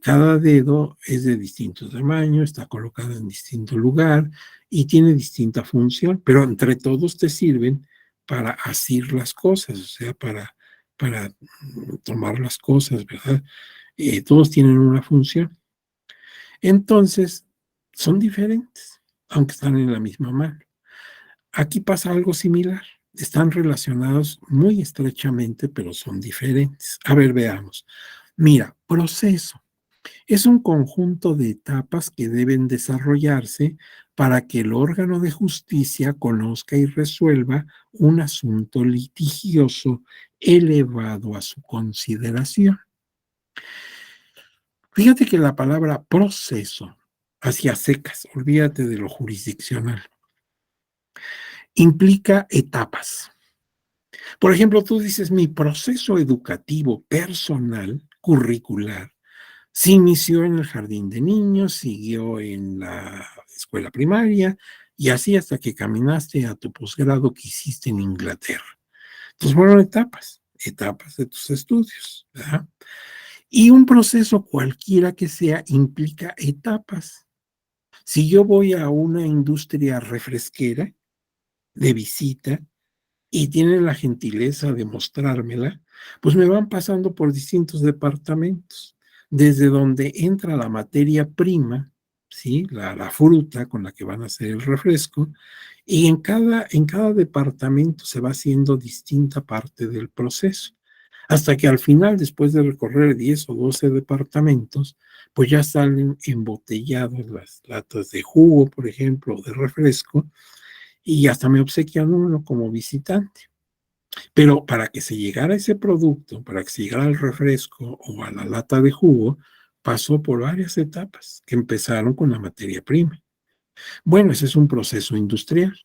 Cada dedo es de distinto tamaño, está colocado en distinto lugar y tiene distinta función, pero entre todos te sirven para asir las cosas, o sea, para tomar las cosas, ¿verdad? todos tienen una función. Entonces, son diferentes, aunque están en la misma mano. Aquí pasa algo similar. Están relacionados muy estrechamente, pero son diferentes. A ver, veamos. Mira, proceso. Es un conjunto de etapas que deben desarrollarse para que el órgano de justicia conozca y resuelva un asunto litigioso elevado a su consideración. Fíjate que la palabra proceso, hacia secas, olvídate de lo jurisdiccional, implica etapas. Por ejemplo, tú dices, mi proceso educativo personal, curricular, se inició en el jardín de niños, siguió en la escuela primaria y así hasta que caminaste a tu posgrado que hiciste en Inglaterra. Entonces fueron etapas, etapas de tus estudios, ¿verdad? Y un proceso cualquiera que sea implica etapas. Si yo voy a una industria refresquera de visita y tienen la gentileza de mostrármela, pues me van pasando por distintos departamentos, desde donde entra la materia prima, ¿sí? La fruta con la que van a hacer el refresco, y en cada departamento se va haciendo distinta parte del proceso, hasta que al final, después de recorrer 10 o 12 departamentos, pues ya salen embotelladas las latas de jugo, por ejemplo, o de refresco, y hasta me obsequian uno como visitante. Pero para que se llegara a ese producto, para que se llegara al refresco o a la lata de jugo, pasó por varias etapas que empezaron con la materia prima. Bueno, ese es un proceso industrial.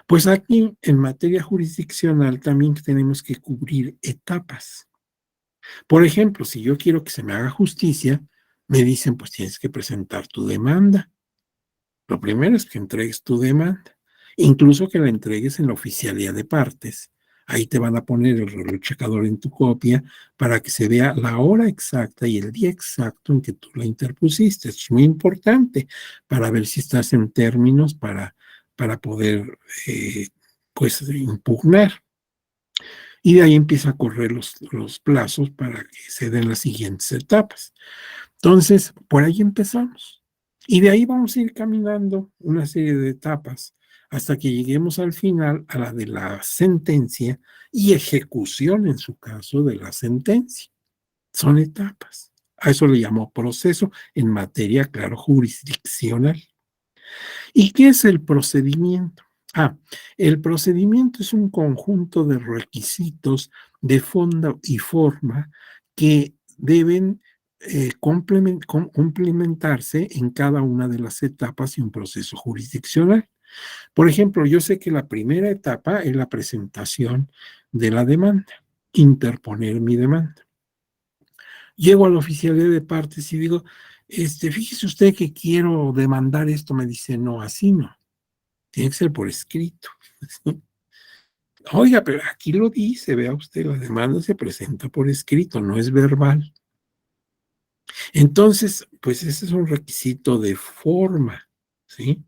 Pues aquí, en materia jurisdiccional, también tenemos que cubrir etapas. Por ejemplo, si yo quiero que se me haga justicia, me dicen, pues tienes que presentar tu demanda. Lo primero es que entregues tu demanda, incluso que la entregues en la oficialía de partes. Ahí te van a poner el reloj checador en tu copia para que se vea la hora exacta y el día exacto en que tú la interpusiste. Es muy importante para ver si estás en términos para poder, pues, impugnar. Y de ahí empieza a correr los plazos para que se den las siguientes etapas. Entonces, por ahí empezamos. Y de ahí vamos a ir caminando una serie de etapas hasta que lleguemos al final a la de la sentencia y ejecución, en su caso, de la sentencia. Son etapas. A eso le llamo proceso en materia, claro, jurisdiccional. ¿Y qué es el procedimiento? Ah, el procedimiento es un conjunto de requisitos de fondo y forma que deben complementarse en cada una de las etapas de un proceso jurisdiccional. Por ejemplo, yo sé que la primera etapa es la presentación de la demanda, interponer mi demanda. Llego a la oficialía de partes y digo, fíjese usted que quiero demandar esto. Me dice, no, así no. Tiene que ser por escrito. Oiga, pero aquí lo dice, vea usted, la demanda se presenta por escrito, no es verbal. Entonces, pues ese es un requisito de forma, ¿sí?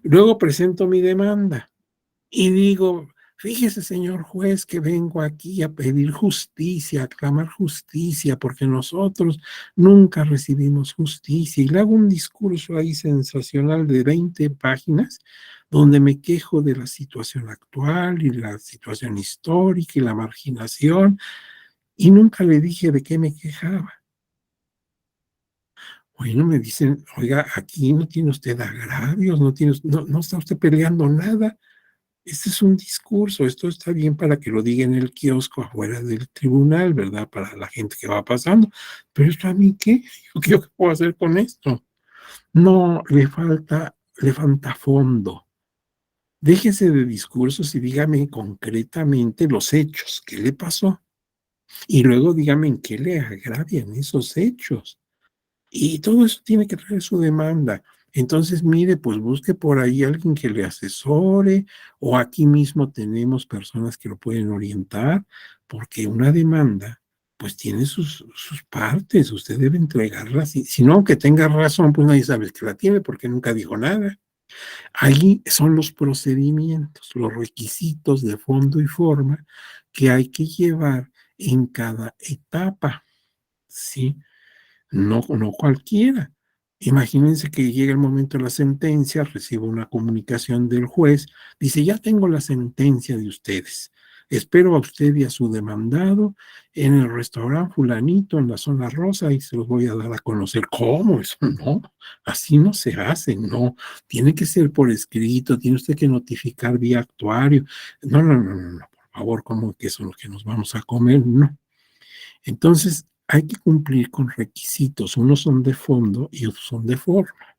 Luego presento mi demanda y digo, fíjese, señor juez, que vengo aquí a pedir justicia, a clamar justicia, porque nosotros nunca recibimos justicia. Y le hago un discurso ahí sensacional de 20 páginas, donde me quejo de la situación actual y la situación histórica y la marginación, y nunca le dije de qué me quejaba. Bueno, me dicen, oiga, aquí no tiene usted agravios, no está usted peleando nada. Este es un discurso, esto está bien para que lo diga en el kiosco afuera del tribunal, ¿verdad? Para la gente que va pasando. Pero esto a mí, ¿qué? ¿Yo qué puedo hacer con esto? No, le falta fondo. Déjese de discursos y dígame concretamente los hechos, ¿qué le pasó? Y luego dígame en qué le agravian esos hechos. Y todo eso tiene que traer su demanda. Entonces, mire, pues busque por ahí alguien que le asesore, o aquí mismo tenemos personas que lo pueden orientar, porque una demanda, pues tiene sus partes, usted debe entregarlas. Si no, aunque tenga razón, pues nadie sabe que la tiene porque nunca dijo nada. Ahí son los procedimientos, los requisitos de fondo y forma que hay que llevar en cada etapa, ¿sí? no, no cualquiera. Imagínense que llega el momento de la sentencia, recibo una comunicación del juez, dice, ya tengo la sentencia de ustedes. Espero a usted y a su demandado en el restaurante fulanito, en la zona rosa, y se los voy a dar a conocer. ¿Cómo? Eso no, así no se hace, no. Tiene que ser por escrito, tiene usted que notificar vía actuario. No, no, no, no, no, por favor, ¿cómo que eso es lo que nos vamos a comer? No. Entonces, hay que cumplir con requisitos. Unos son de fondo y otros son de forma.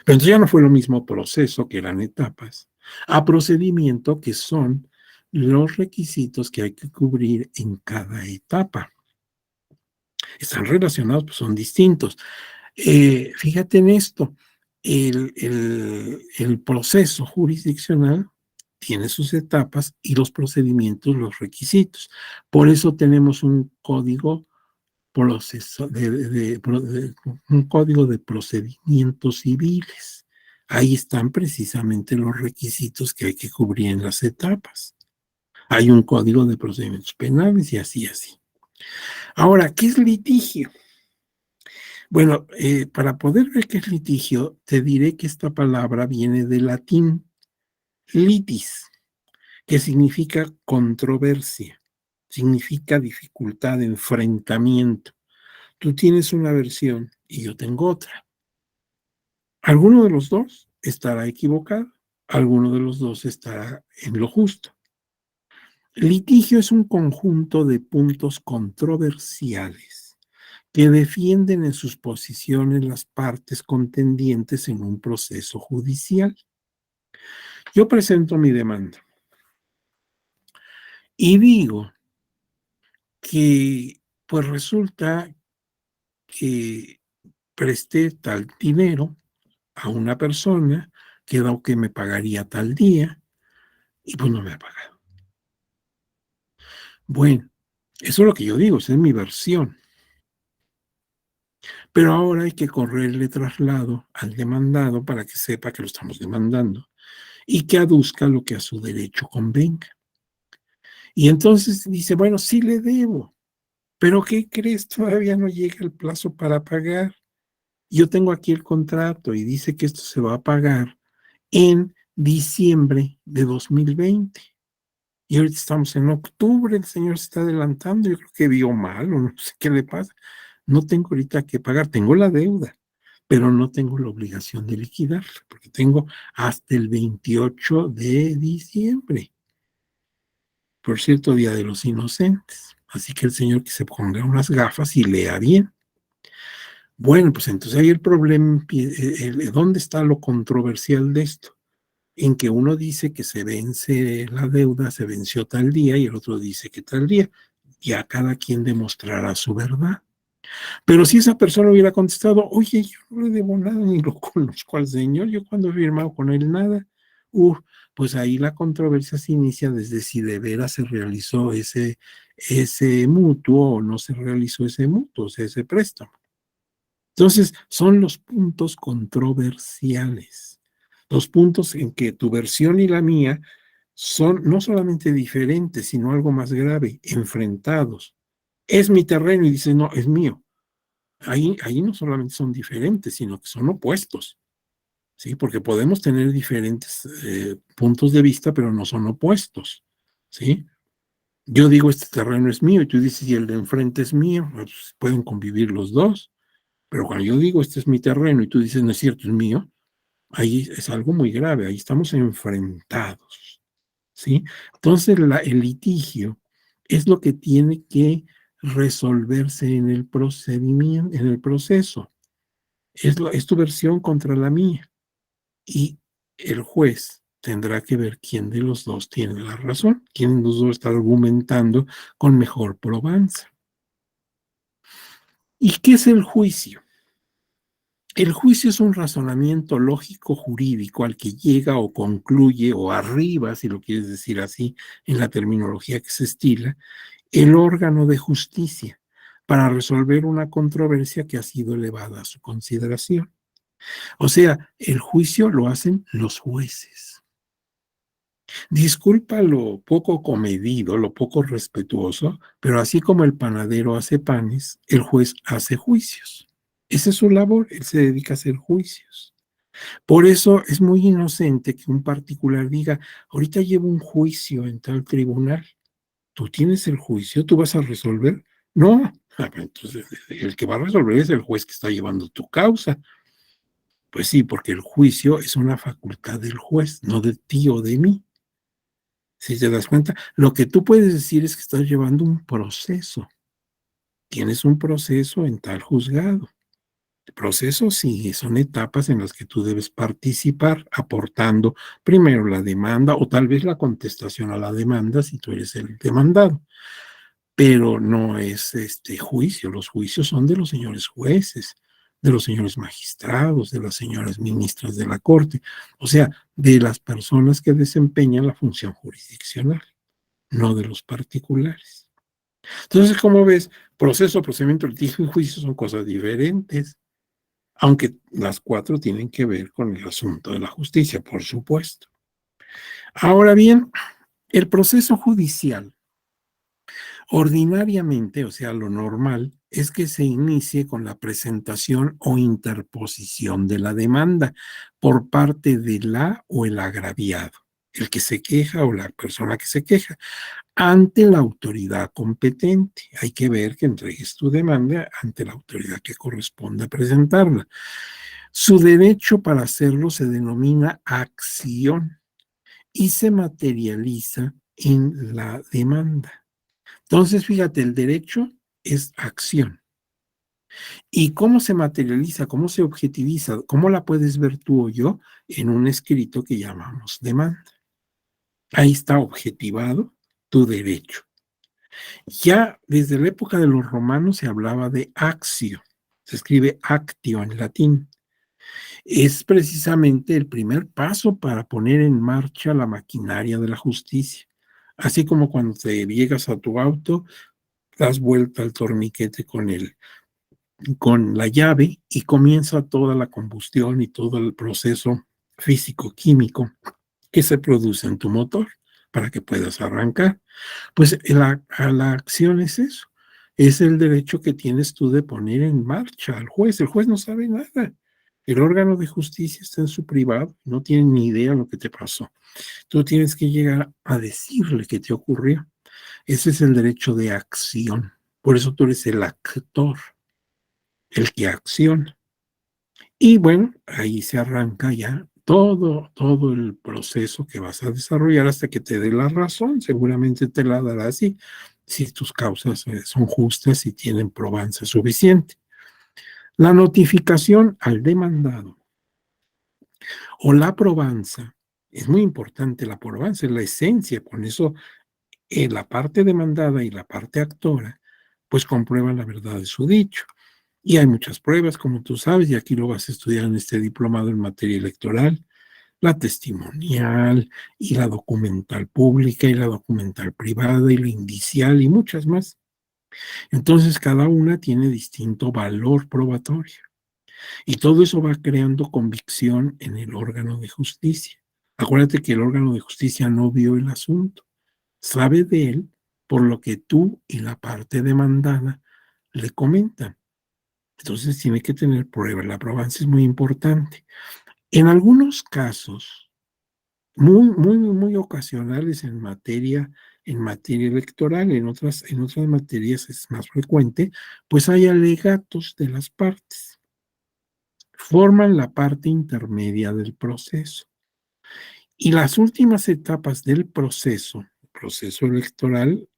Pero entonces ya no fue lo mismo proceso, que eran etapas, a procedimiento, que son los requisitos que hay que cubrir en cada etapa. Están relacionados, pues son distintos. Fíjate en esto, el proceso jurisdiccional tiene sus etapas y los procedimientos, los requisitos. Por eso tenemos un código proceso un código de procedimientos civiles. Ahí están precisamente los requisitos que hay que cubrir en las etapas. Hay un código de procedimientos penales y así, así. Ahora, ¿qué es litigio? Bueno, para poder ver qué es litigio, te diré que esta palabra viene del latín litis, que significa controversia, significa dificultad, enfrentamiento. Tú tienes una versión y yo tengo otra. Alguno de los dos estará equivocado, alguno de los dos estará en lo justo. Litigio es un conjunto de puntos controversiales que defienden en sus posiciones las partes contendientes en un proceso judicial. Yo presento mi demanda y digo que pues resulta que presté tal dinero a una persona, quedó que me pagaría tal día y pues no me ha pagado. Bueno, eso es lo que yo digo, esa es mi versión. Pero ahora hay que correrle traslado al demandado para que sepa que lo estamos demandando y que aduzca lo que a su derecho convenga. Y entonces dice, bueno, sí le debo, pero ¿qué crees? Todavía no llega el plazo para pagar. Yo tengo aquí el contrato y dice que esto se va a pagar en diciembre de 2020. Y ahorita estamos en octubre, el señor se está adelantando, yo creo que vio mal o no sé qué le pasa. No tengo ahorita que pagar, tengo la deuda, pero no tengo la obligación de liquidarla, porque tengo hasta el 28 de diciembre. Por cierto, Día de los Inocentes. Así que el señor que se ponga unas gafas y lea bien. Bueno, pues entonces ahí el problema, ¿dónde está lo controversial de esto? En que uno dice que se vence la deuda, se venció tal día, y el otro dice que tal día. Ya cada quien demostrará su verdad. Pero si esa persona hubiera contestado, oye, yo no le debo nada, ni lo conozco al señor, yo cuando he firmado con él nada, pues ahí la controversia se inicia desde si de veras se realizó ese mutuo o no se realizó ese mutuo, o sea, ese préstamo. Entonces, son los puntos controversiales, los puntos en que tu versión y la mía son no solamente diferentes, sino algo más grave, enfrentados. Es mi terreno y dices, no, es mío. Ahí no solamente son diferentes, sino que son opuestos, ¿sí? Porque podemos tener diferentes puntos de vista, pero no son opuestos, ¿sí? Yo digo, este terreno es mío, y tú dices, y el de enfrente es mío, pues pueden convivir los dos. Pero cuando yo digo, este es mi terreno, y tú dices, no es cierto, es mío, ahí es algo muy grave, ahí estamos enfrentados, ¿sí? Entonces, el litigio es lo que tiene que resolverse en el procedimiento, en el proceso. Es tu versión contra la mía. Y el juez tendrá que ver quién de los dos tiene la razón, quién de los dos está argumentando con mejor probanza. ¿Y qué es el juicio? El juicio es un razonamiento lógico jurídico al que llega o concluye o arriba, si lo quieres decir así, en la terminología que se estila, el órgano de justicia para resolver una controversia que ha sido elevada a su consideración. O sea, el juicio lo hacen los jueces. Disculpa lo poco comedido, lo poco respetuoso, pero así como el panadero hace panes, el juez hace juicios. Esa es su labor, él se dedica a hacer juicios. Por eso es muy inocente que un particular diga, ahorita llevo un juicio en tal tribunal, tú tienes el juicio, tú vas a resolver. No, entonces el que va a resolver es el juez que está llevando tu causa. Pues sí, porque el juicio es una facultad del juez, no de ti o de mí. Si te das cuenta, lo que tú puedes decir es que estás llevando un proceso. Tienes un proceso en tal juzgado. El proceso sí, son etapas en las que tú debes participar, aportando primero la demanda o tal vez la contestación a la demanda si tú eres el demandado. Pero no es juicio. Los juicios son de los señores jueces, de los señores magistrados, de las señoras ministras de la Corte, o sea, de las personas que desempeñan la función jurisdiccional, no de los particulares. Entonces, como ves, proceso, procedimiento, litigio y juicio son cosas diferentes, aunque las cuatro tienen que ver con el asunto de la justicia, por supuesto. Ahora bien, el proceso judicial, ordinariamente, o sea, lo normal, es que se inicie con la presentación o interposición de la demanda por parte de la o el agraviado, el que se queja o la persona que se queja, ante la autoridad competente. Hay que ver que entregues tu demanda ante la autoridad que corresponda presentarla. Su derecho para hacerlo se denomina acción y se materializa en la demanda. Entonces, fíjate, el derecho es acción. ¿Y cómo se materializa? ¿Cómo se objetiviza? ¿Cómo la puedes ver tú o yo en un escrito que llamamos demanda? Ahí está objetivado tu derecho. Ya desde la época de los romanos se hablaba de actio, se escribe actio en latín. Es precisamente el primer paso para poner en marcha la maquinaria de la justicia. Así como cuando te llegas a tu auto, das vuelta al torniquete con la llave y comienza toda la combustión y todo el proceso físico-químico que se produce en tu motor para que puedas arrancar. Pues la acción es eso, es el derecho que tienes tú de poner en marcha al juez. El juez no sabe nada. El órgano de justicia está en su privado, no tiene ni idea de lo que te pasó. Tú tienes que llegar a decirle qué te ocurrió. Ese es el derecho de acción. Por eso tú eres el actor, el que acciona. Y bueno, ahí se arranca ya todo el proceso que vas a desarrollar hasta que te dé la razón. Seguramente te la dará así, si tus causas son justas y tienen probanza suficiente. La notificación al demandado o la probanza, es muy importante la probanza, es la esencia, con eso la parte demandada y la parte actora, pues comprueban la verdad de su dicho. Y hay muchas pruebas, como tú sabes, y aquí lo vas a estudiar en este diplomado en materia electoral, la testimonial y la documental pública y la documental privada y la indicial y muchas más. Entonces, cada una tiene distinto valor probatorio y todo eso va creando convicción en el órgano de justicia. Acuérdate que el órgano de justicia no vio el asunto, sabe de él por lo que tú y la parte demandada le comentan. Entonces tiene que tener prueba. La probancia es muy importante. En algunos casos, muy ocasionales en materia electoral, en otras materias es más frecuente, pues hay alegatos de las partes. Forman la parte intermedia del proceso. Y las últimas etapas del proceso electoral,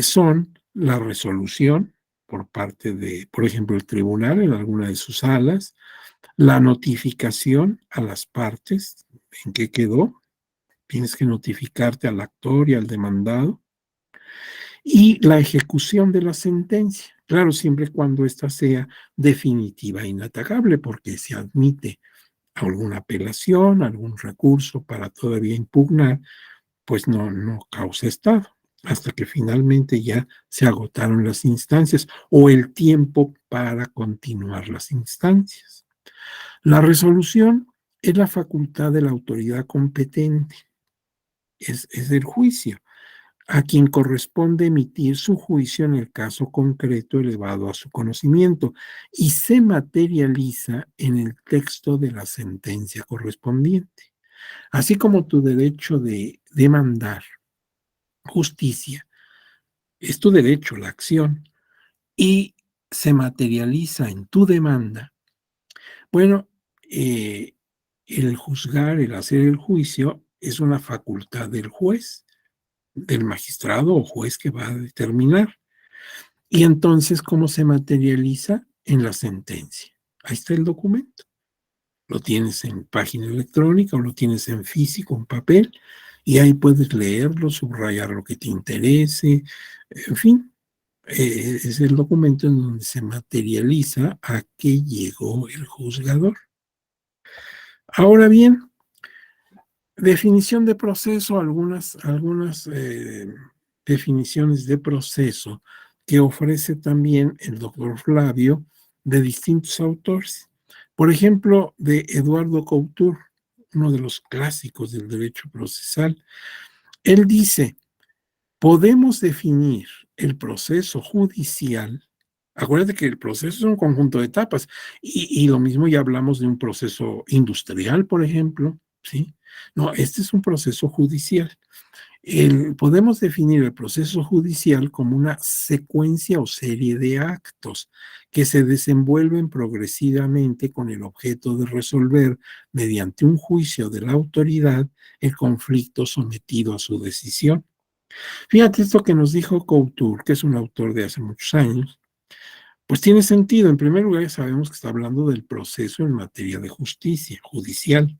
son la resolución por parte de, por ejemplo, el tribunal en alguna de sus salas, la notificación a las partes en qué quedó, tienes que notificarte al actor y al demandado, y la ejecución de la sentencia. Claro, siempre cuando ésta sea definitiva e inatacable, porque se admite alguna apelación, algún recurso para todavía impugnar, pues no causa estado, hasta que finalmente ya se agotaron las instancias o el tiempo para continuar las instancias. La resolución es la facultad de la autoridad competente es el juicio, a quien corresponde emitir su juicio en el caso concreto elevado a su conocimiento y se materializa en el texto de la sentencia correspondiente. Así como tu derecho de demandar justicia es tu derecho, la acción, y se materializa en tu demanda, bueno, eh, el juzgar, el hacer el juicio es una facultad del juez, del magistrado o juez que va a determinar. Y entonces, ¿cómo se materializa? En la sentencia. Ahí está el documento. Lo tienes en página electrónica o lo tienes en físico, en papel, y ahí puedes leerlo, subrayar lo que te interese, en fin, es el documento en donde se materializa a qué llegó el juzgador. Ahora bien, definición de proceso, algunas definiciones de proceso que ofrece también el doctor Flavio de distintos autores. Por ejemplo, de Eduardo Couture, uno de los clásicos del derecho procesal. Él dice, podemos definir el proceso judicial. Acuérdate que el proceso es un conjunto de etapas y lo mismo ya hablamos de un proceso industrial, por ejemplo, ¿sí? No, este es un proceso judicial. Podemos definir el proceso judicial como una secuencia o serie de actos que se desenvuelven progresivamente con el objeto de resolver mediante un juicio de la autoridad el conflicto sometido a su decisión. Fíjate esto que nos dijo Couture, que es un autor de hace muchos años, pues tiene sentido. En primer lugar, ya sabemos que está hablando del proceso en materia de justicia judicial,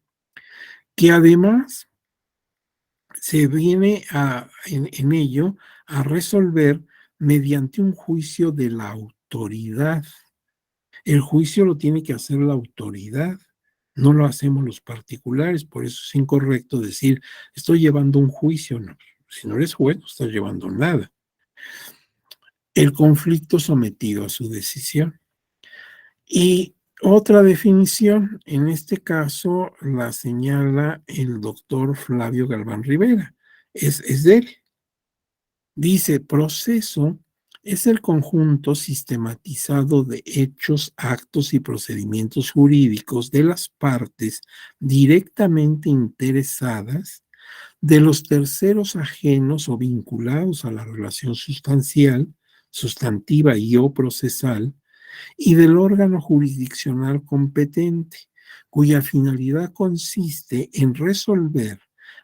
que además se viene en ello a resolver mediante un juicio de la autoridad. El juicio lo tiene que hacer la autoridad, no lo hacemos los particulares, por eso es incorrecto decir, estoy llevando un juicio. No, si no eres juez, no estás llevando nada. El conflicto sometido a su decisión. Y otra definición, en este caso la señala el doctor Flavio Galván Rivera, es de él. Dice, proceso es el conjunto sistematizado de hechos, actos y procedimientos jurídicos de las partes directamente interesadas, de los terceros ajenos o vinculados a la relación sustancial, sustantiva y o procesal, y del órgano jurisdiccional competente, cuya finalidad consiste en resolver,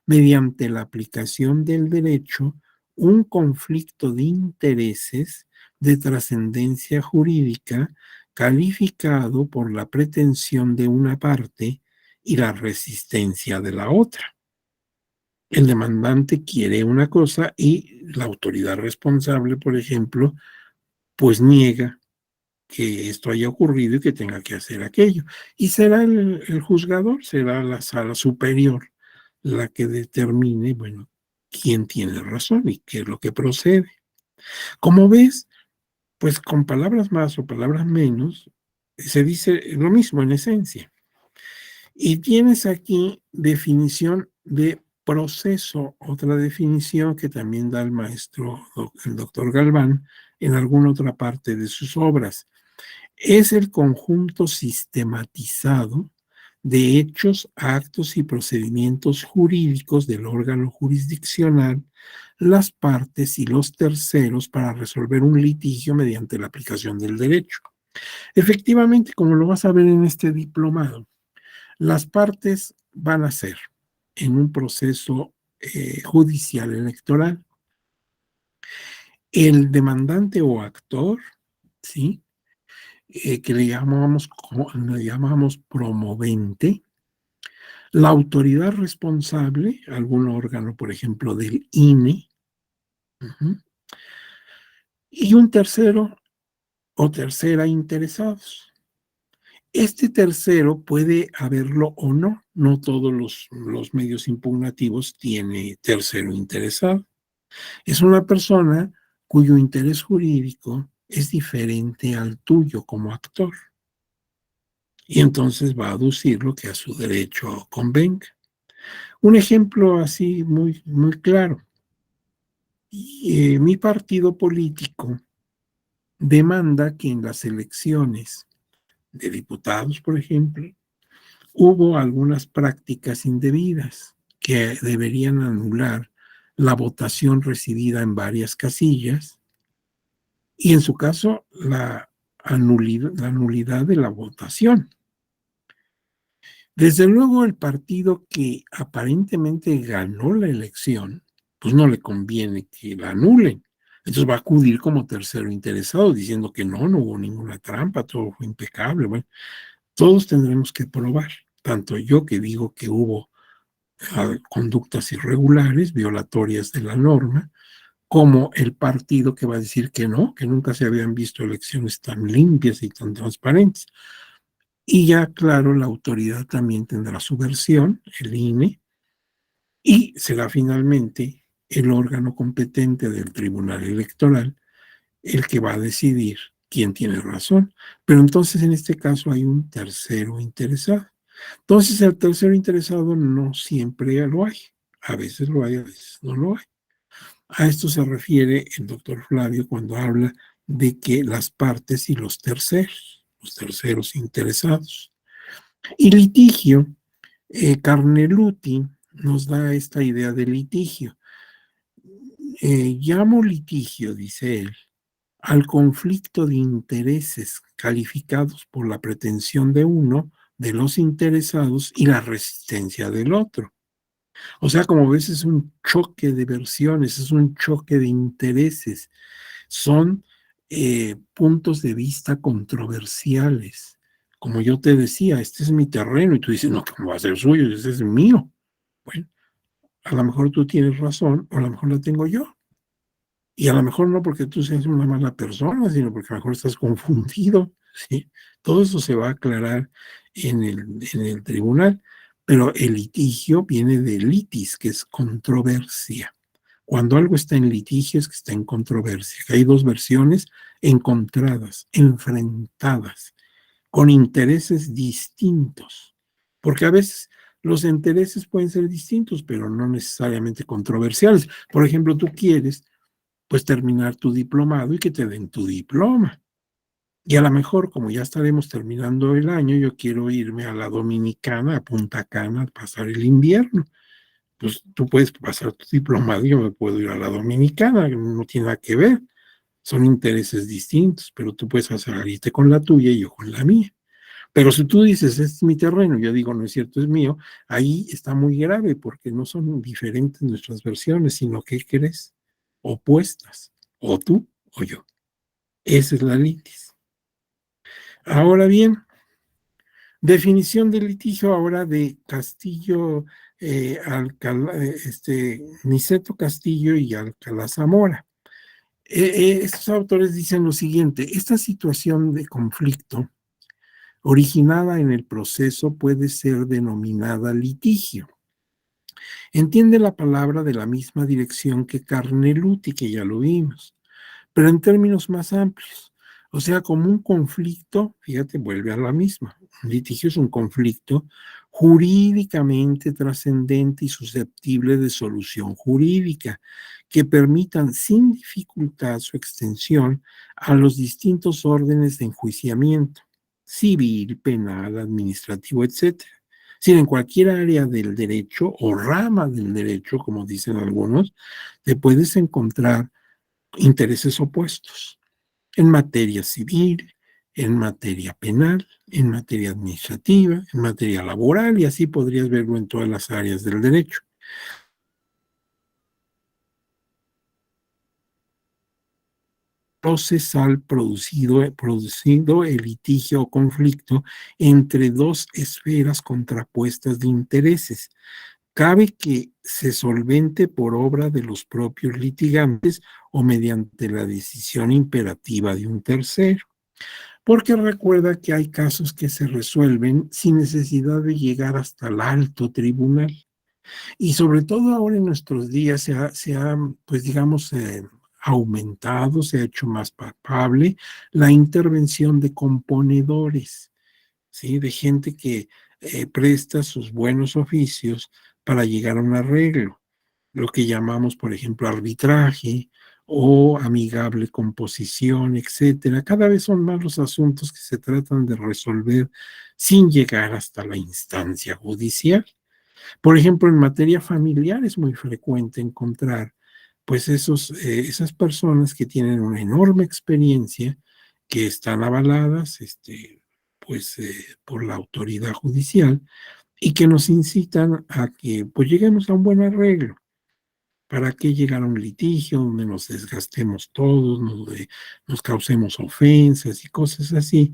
mediante la aplicación del derecho, un conflicto de intereses de trascendencia jurídica calificado por la pretensión de una parte y la resistencia de la otra. El demandante quiere una cosa y la autoridad responsable, por ejemplo, pues niega que esto haya ocurrido y que tenga que hacer aquello. Y será el juzgador, será la sala superior la que determine, bueno, quién tiene razón y qué es lo que procede. Como ves, pues con palabras más o palabras menos, se dice lo mismo en esencia. Y tienes aquí definición de proceso, otra definición que también da el maestro, el doctor Galván, en alguna otra parte de sus obras. Es el conjunto sistematizado de hechos, actos y procedimientos jurídicos del órgano jurisdiccional, las partes y los terceros para resolver un litigio mediante la aplicación del derecho. Efectivamente, como lo vas a ver en este diplomado, las partes van a ser en un proceso judicial electoral el demandante o actor, ¿sí? Que le llamamos promovente, la autoridad responsable, algún órgano, por ejemplo, del INE, uh-huh, y un tercero o tercera interesados. Este tercero puede haberlo o no, no todos los medios impugnativos tiene tercero interesado. Es una persona cuyo interés jurídico es diferente al tuyo como actor. Y entonces va a aducir lo que a su derecho convenga. Un ejemplo así muy, muy claro. Mi partido político demanda que en las elecciones de diputados, por ejemplo, hubo algunas prácticas indebidas que deberían anular la votación recibida en varias casillas y en su caso la nulidad de la votación. Desde luego el partido que aparentemente ganó la elección, pues no le conviene que la anulen. Entonces va a acudir como tercero interesado diciendo que no hubo ninguna trampa, todo fue impecable. Bueno, todos tendremos que probar, tanto yo que digo que hubo conductas irregulares, violatorias de la norma, como el partido que va a decir que no, que nunca se habían visto elecciones tan limpias y tan transparentes. Y ya, claro, la autoridad también tendrá su versión, el INE, y será finalmente el órgano competente del Tribunal Electoral el que va a decidir quién tiene razón. Pero entonces en este caso hay un tercero interesado. Entonces el tercero interesado no siempre lo hay. A veces lo hay, a veces no lo hay. A esto se refiere el doctor Flavio cuando habla de que las partes y los terceros interesados. Y litigio, Carneluti nos da esta idea de litigio. Llamo litigio, dice él, al conflicto de intereses calificados por la pretensión de uno, de los interesados, y la resistencia del otro. O sea, como ves, es un choque de versiones, es un choque de intereses, son puntos de vista controversiales. Como yo te decía, este es mi terreno, y tú dices, no, ¿cómo va a ser suyo? Ese es mío. Bueno, a lo mejor tú tienes razón, o a lo mejor la tengo yo. Y a lo mejor no porque tú seas una mala persona, sino porque a lo mejor estás confundido, ¿sí? Todo eso se va a aclarar en el tribunal, pero el litigio viene de litis, que es controversia. Cuando algo está en litigio es que está en controversia, que hay dos versiones encontradas, enfrentadas, con intereses distintos. Porque a veces los intereses pueden ser distintos, pero no necesariamente controversiales. Por ejemplo, tú quieres pues terminar tu diplomado y que te den tu diploma. Y a lo mejor, como ya estaremos terminando el año, yo quiero irme a la Dominicana, a Punta Cana, a pasar el invierno. Pues tú puedes pasar tu diplomado y yo me puedo ir a la Dominicana, no tiene nada que ver. Son intereses distintos, pero tú puedes salirte con la tuya y yo con la mía. Pero si tú dices, este es mi terreno, yo digo, no es cierto, es mío, ahí está muy grave porque no son diferentes nuestras versiones, sino que, ¿crees? Opuestas, o tú o yo. Esa es la litis. Ahora bien, definición de litigio ahora de Castillo, Niceto Castillo y Alcalá Zamora. Estos autores dicen lo siguiente: esta situación de conflicto originada en el proceso puede ser denominada litigio. Entiende la palabra de la misma dirección que Carneluti, que ya lo vimos, pero en términos más amplios. O sea, como un conflicto, fíjate, vuelve a la misma. Un litigio es un conflicto jurídicamente trascendente y susceptible de solución jurídica, que permitan sin dificultad su extensión a los distintos órdenes de enjuiciamiento, civil, penal, administrativo, etcétera. Si en cualquier área del derecho o rama del derecho, como dicen algunos, te puedes encontrar intereses opuestos en materia civil, en materia penal, en materia administrativa, en materia laboral, y así podrías verlo en todas las áreas del derecho. Procesal producido el litigio o conflicto entre dos esferas contrapuestas de intereses. Cabe que se solvente por obra de los propios litigantes o mediante la decisión imperativa de un tercero. Porque recuerda que hay casos que se resuelven sin necesidad de llegar hasta el alto tribunal. Y sobre todo ahora en nuestros días se ha pues digamos, aumentado, se ha hecho más palpable la intervención de componedores, ¿sí? De gente que presta sus buenos oficios para llegar a un arreglo, lo que llamamos, por ejemplo, arbitraje o amigable composición, etcétera. Cada vez son más los asuntos que se tratan de resolver sin llegar hasta la instancia judicial. Por ejemplo, en materia familiar es muy frecuente encontrar, pues, esas personas que tienen una enorme experiencia, que están avaladas, pues, por la autoridad judicial y que nos incitan a que, pues, lleguemos a un buen arreglo. ¿Para qué llegar a un litigio donde nos desgastemos todos, nos causemos ofensas y cosas así?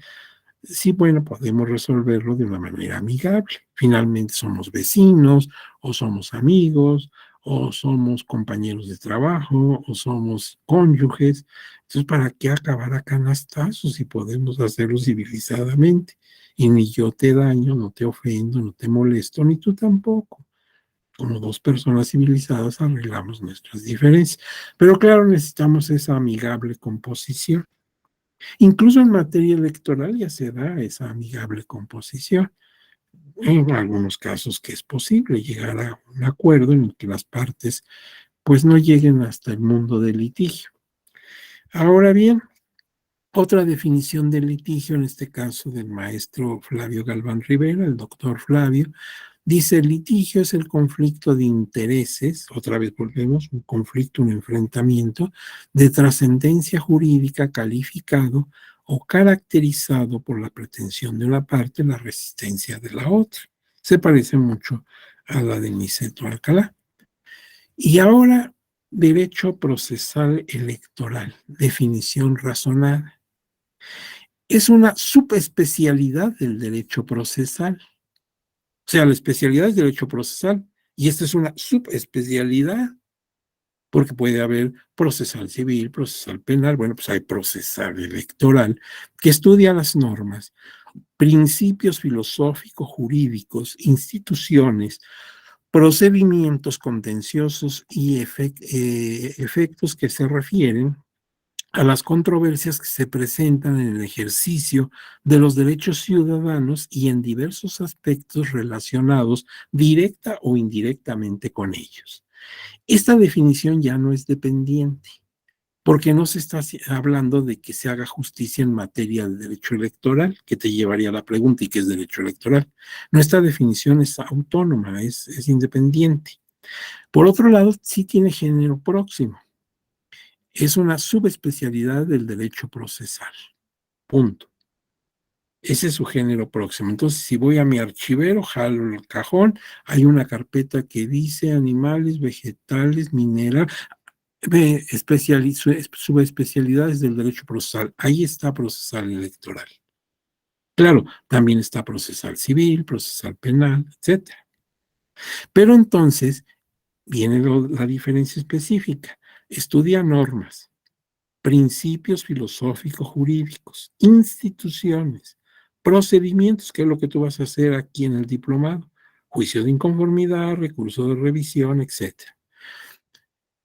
Sí, bueno, podemos resolverlo de una manera amigable. Finalmente somos vecinos, o somos amigos, o somos compañeros de trabajo, o somos cónyuges. Entonces, ¿para qué acabar a canastazos si podemos hacerlo civilizadamente? Y ni yo te daño, no te ofendo, no te molesto, ni tú tampoco. Como dos personas civilizadas arreglamos nuestras diferencias. Pero claro, necesitamos esa amigable composición. Incluso en materia electoral ya se da esa amigable composición. En algunos casos que es posible llegar a un acuerdo en el que las partes pues no lleguen hasta el mundo del litigio. Ahora bien, otra definición del litigio, en este caso del maestro Flavio Galván Rivera, el doctor Flavio, dice: el litigio es el conflicto de intereses, otra vez volvemos, un conflicto, un enfrentamiento de trascendencia jurídica calificado o caracterizado por la pretensión de una parte, la resistencia de la otra. Se parece mucho a la de Niceto Alcalá. Y ahora, derecho procesal electoral, definición razonada. Es una subespecialidad del derecho procesal. O sea, la especialidad es derecho procesal y esta es una subespecialidad, porque puede haber procesal civil, procesal penal, bueno, pues hay procesal electoral, que estudia las normas, principios filosóficos, jurídicos, instituciones, procedimientos contenciosos y efectos que se refieren a las controversias que se presentan en el ejercicio de los derechos ciudadanos y en diversos aspectos relacionados directa o indirectamente con ellos. Esta definición ya no es dependiente, porque no se está hablando de que se haga justicia en materia de derecho electoral, que te llevaría a la pregunta: ¿y qué es derecho electoral? Nuestra definición es autónoma, es independiente. Por otro lado, sí tiene género próximo. Es una subespecialidad del derecho procesal. Punto. Ese es su género próximo. Entonces, si voy a mi archivero, jalo el cajón, hay una carpeta que dice animales, vegetales, mineral, subespecialidades del derecho procesal. Ahí está procesal electoral. Claro, también está procesal civil, procesal penal, etcétera. Pero entonces viene la diferencia específica. Estudia normas, principios filosóficos jurídicos, instituciones, procedimientos, que es lo que tú vas a hacer aquí en el diplomado, juicio de inconformidad, recurso de revisión, etcétera.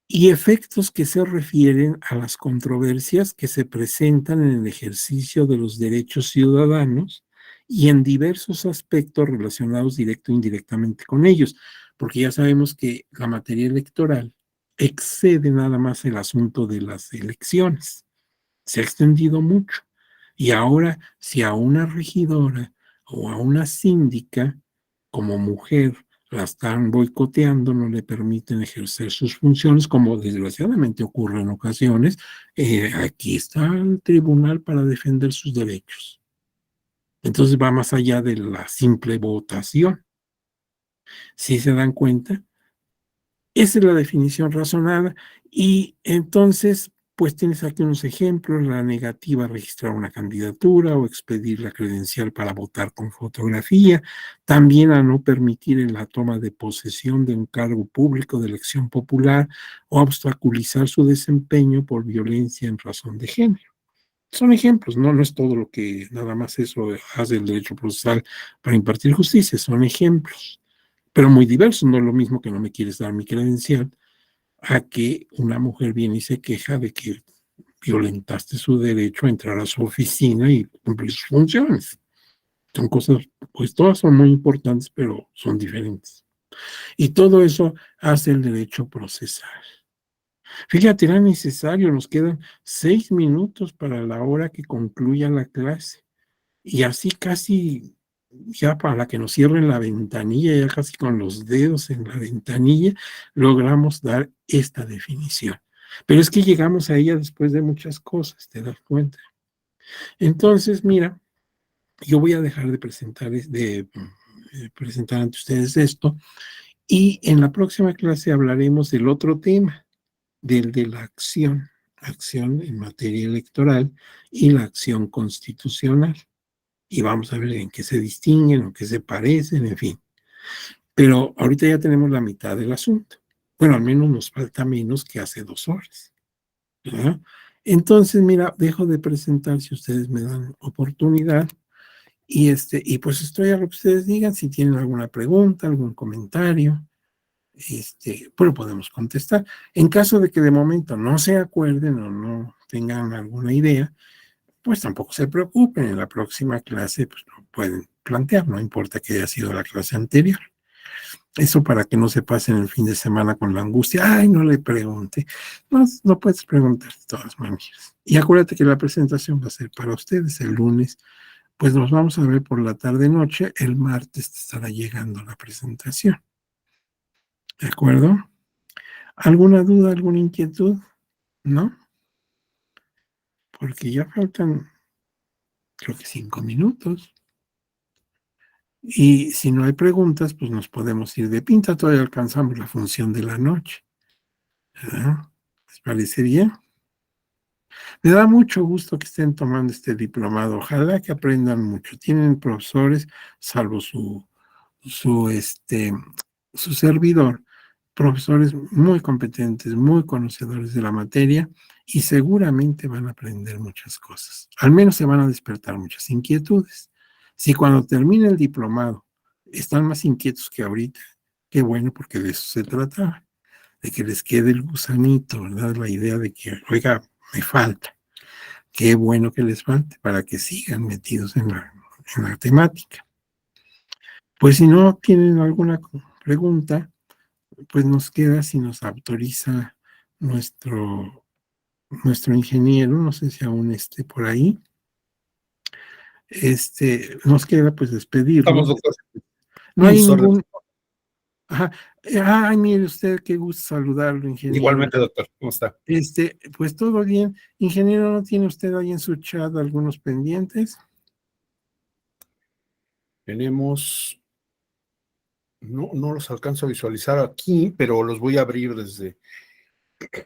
Y efectos que se refieren a las controversias que se presentan en el ejercicio de los derechos ciudadanos y en diversos aspectos relacionados directo e indirectamente con ellos, porque ya sabemos que la materia electoral excede nada más el asunto de las elecciones. Se ha extendido mucho. Y ahora, si a una regidora o a una síndica, como mujer, la están boicoteando, no le permiten ejercer sus funciones, como desgraciadamente ocurre en ocasiones, aquí está el tribunal para defender sus derechos. Entonces va más allá de la simple votación. ¿Sí se dan cuenta? Esa es la definición razonada. Y entonces, pues tienes aquí unos ejemplos: la negativa a registrar una candidatura o expedir la credencial para votar con fotografía, también a no permitir en la toma de posesión de un cargo público de elección popular o obstaculizar su desempeño por violencia en razón de género. Son ejemplos, no es todo lo que nada más eso hace el derecho procesal para impartir justicia, son ejemplos, pero muy diversos. No es lo mismo que no me quieres dar mi credencial a que una mujer viene y se queja de que violentaste su derecho a entrar a su oficina y cumplir sus funciones. Son cosas, pues todas son muy importantes, pero son diferentes. Y todo eso hace el derecho procesal. Fíjate, era necesario, nos quedan 6 minutos para la hora que concluya la clase. Y así casi, ya para que nos cierren la ventanilla, ya casi con los dedos en la ventanilla, logramos dar esta definición. Pero es que llegamos a ella después de muchas cosas, ¿te das cuenta? Entonces, mira, yo voy a dejar de presentar ante ustedes esto, y en la próxima clase hablaremos del otro tema, del de la acción en materia electoral y la acción constitucional. Y vamos a ver en qué se distinguen, en qué se parecen, en fin. Pero ahorita ya tenemos la mitad del asunto. Bueno, al menos nos falta menos que hace 2 horas, ¿verdad? Entonces, mira, dejo de presentar si ustedes me dan oportunidad y pues estoy a lo que ustedes digan, si tienen alguna pregunta, algún comentario, pues lo podemos contestar. En caso de que de momento no se acuerden o no tengan alguna idea, pues tampoco se preocupen, en la próxima clase pues lo pueden plantear, no importa que haya sido la clase anterior. Eso para que no se pasen el fin de semana con la angustia, ay, no le pregunte. No, no puedes preguntar de todas maneras. Y acuérdate que la presentación va a ser para ustedes el lunes, pues nos vamos a ver por la tarde-noche, el martes te estará llegando la presentación. ¿De acuerdo? ¿Alguna duda, alguna inquietud? ¿No? Porque ya faltan, creo que 5 minutos. Y si no hay preguntas, pues nos podemos ir de pinta, todavía alcanzamos la función de la noche, ¿verdad? ¿Les parece bien? Me da mucho gusto que estén tomando este diplomado, ojalá que aprendan mucho. Tienen profesores, salvo su servidor, profesores muy competentes, muy conocedores de la materia y seguramente van a aprender muchas cosas. Al menos se van a despertar muchas inquietudes. Si cuando termine el diplomado están más inquietos que ahorita, qué bueno, porque de eso se trataba, de que les quede el gusanito, ¿verdad? La idea de que, oiga, me falta. Qué bueno que les falte para que sigan metidos en la temática. Pues si no tienen alguna pregunta, pues nos queda si nos autoriza nuestro, nuestro ingeniero, no sé si aún esté por ahí, nos queda pues Estamos, despedirnos. doctor. No hay Sorry. ningún, ajá, ay, mire usted, qué gusto saludarlo, ingeniero. Igualmente, doctor. ¿Cómo está? Pues todo bien. Ingeniero, ¿no tiene usted ahí en su chat algunos pendientes? Tenemos, no los alcanzo a visualizar aquí, pero los voy a abrir desde.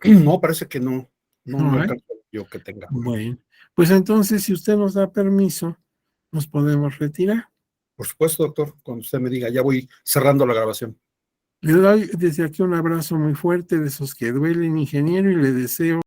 No, parece que no No hay. alcanzo yo que tenga. Bueno, pues entonces, si usted nos da permiso, nos podemos retirar. Por supuesto, doctor, cuando usted me diga, ya voy cerrando la grabación. Le doy desde aquí un abrazo muy fuerte de esos que duelen, ingeniero, y le deseo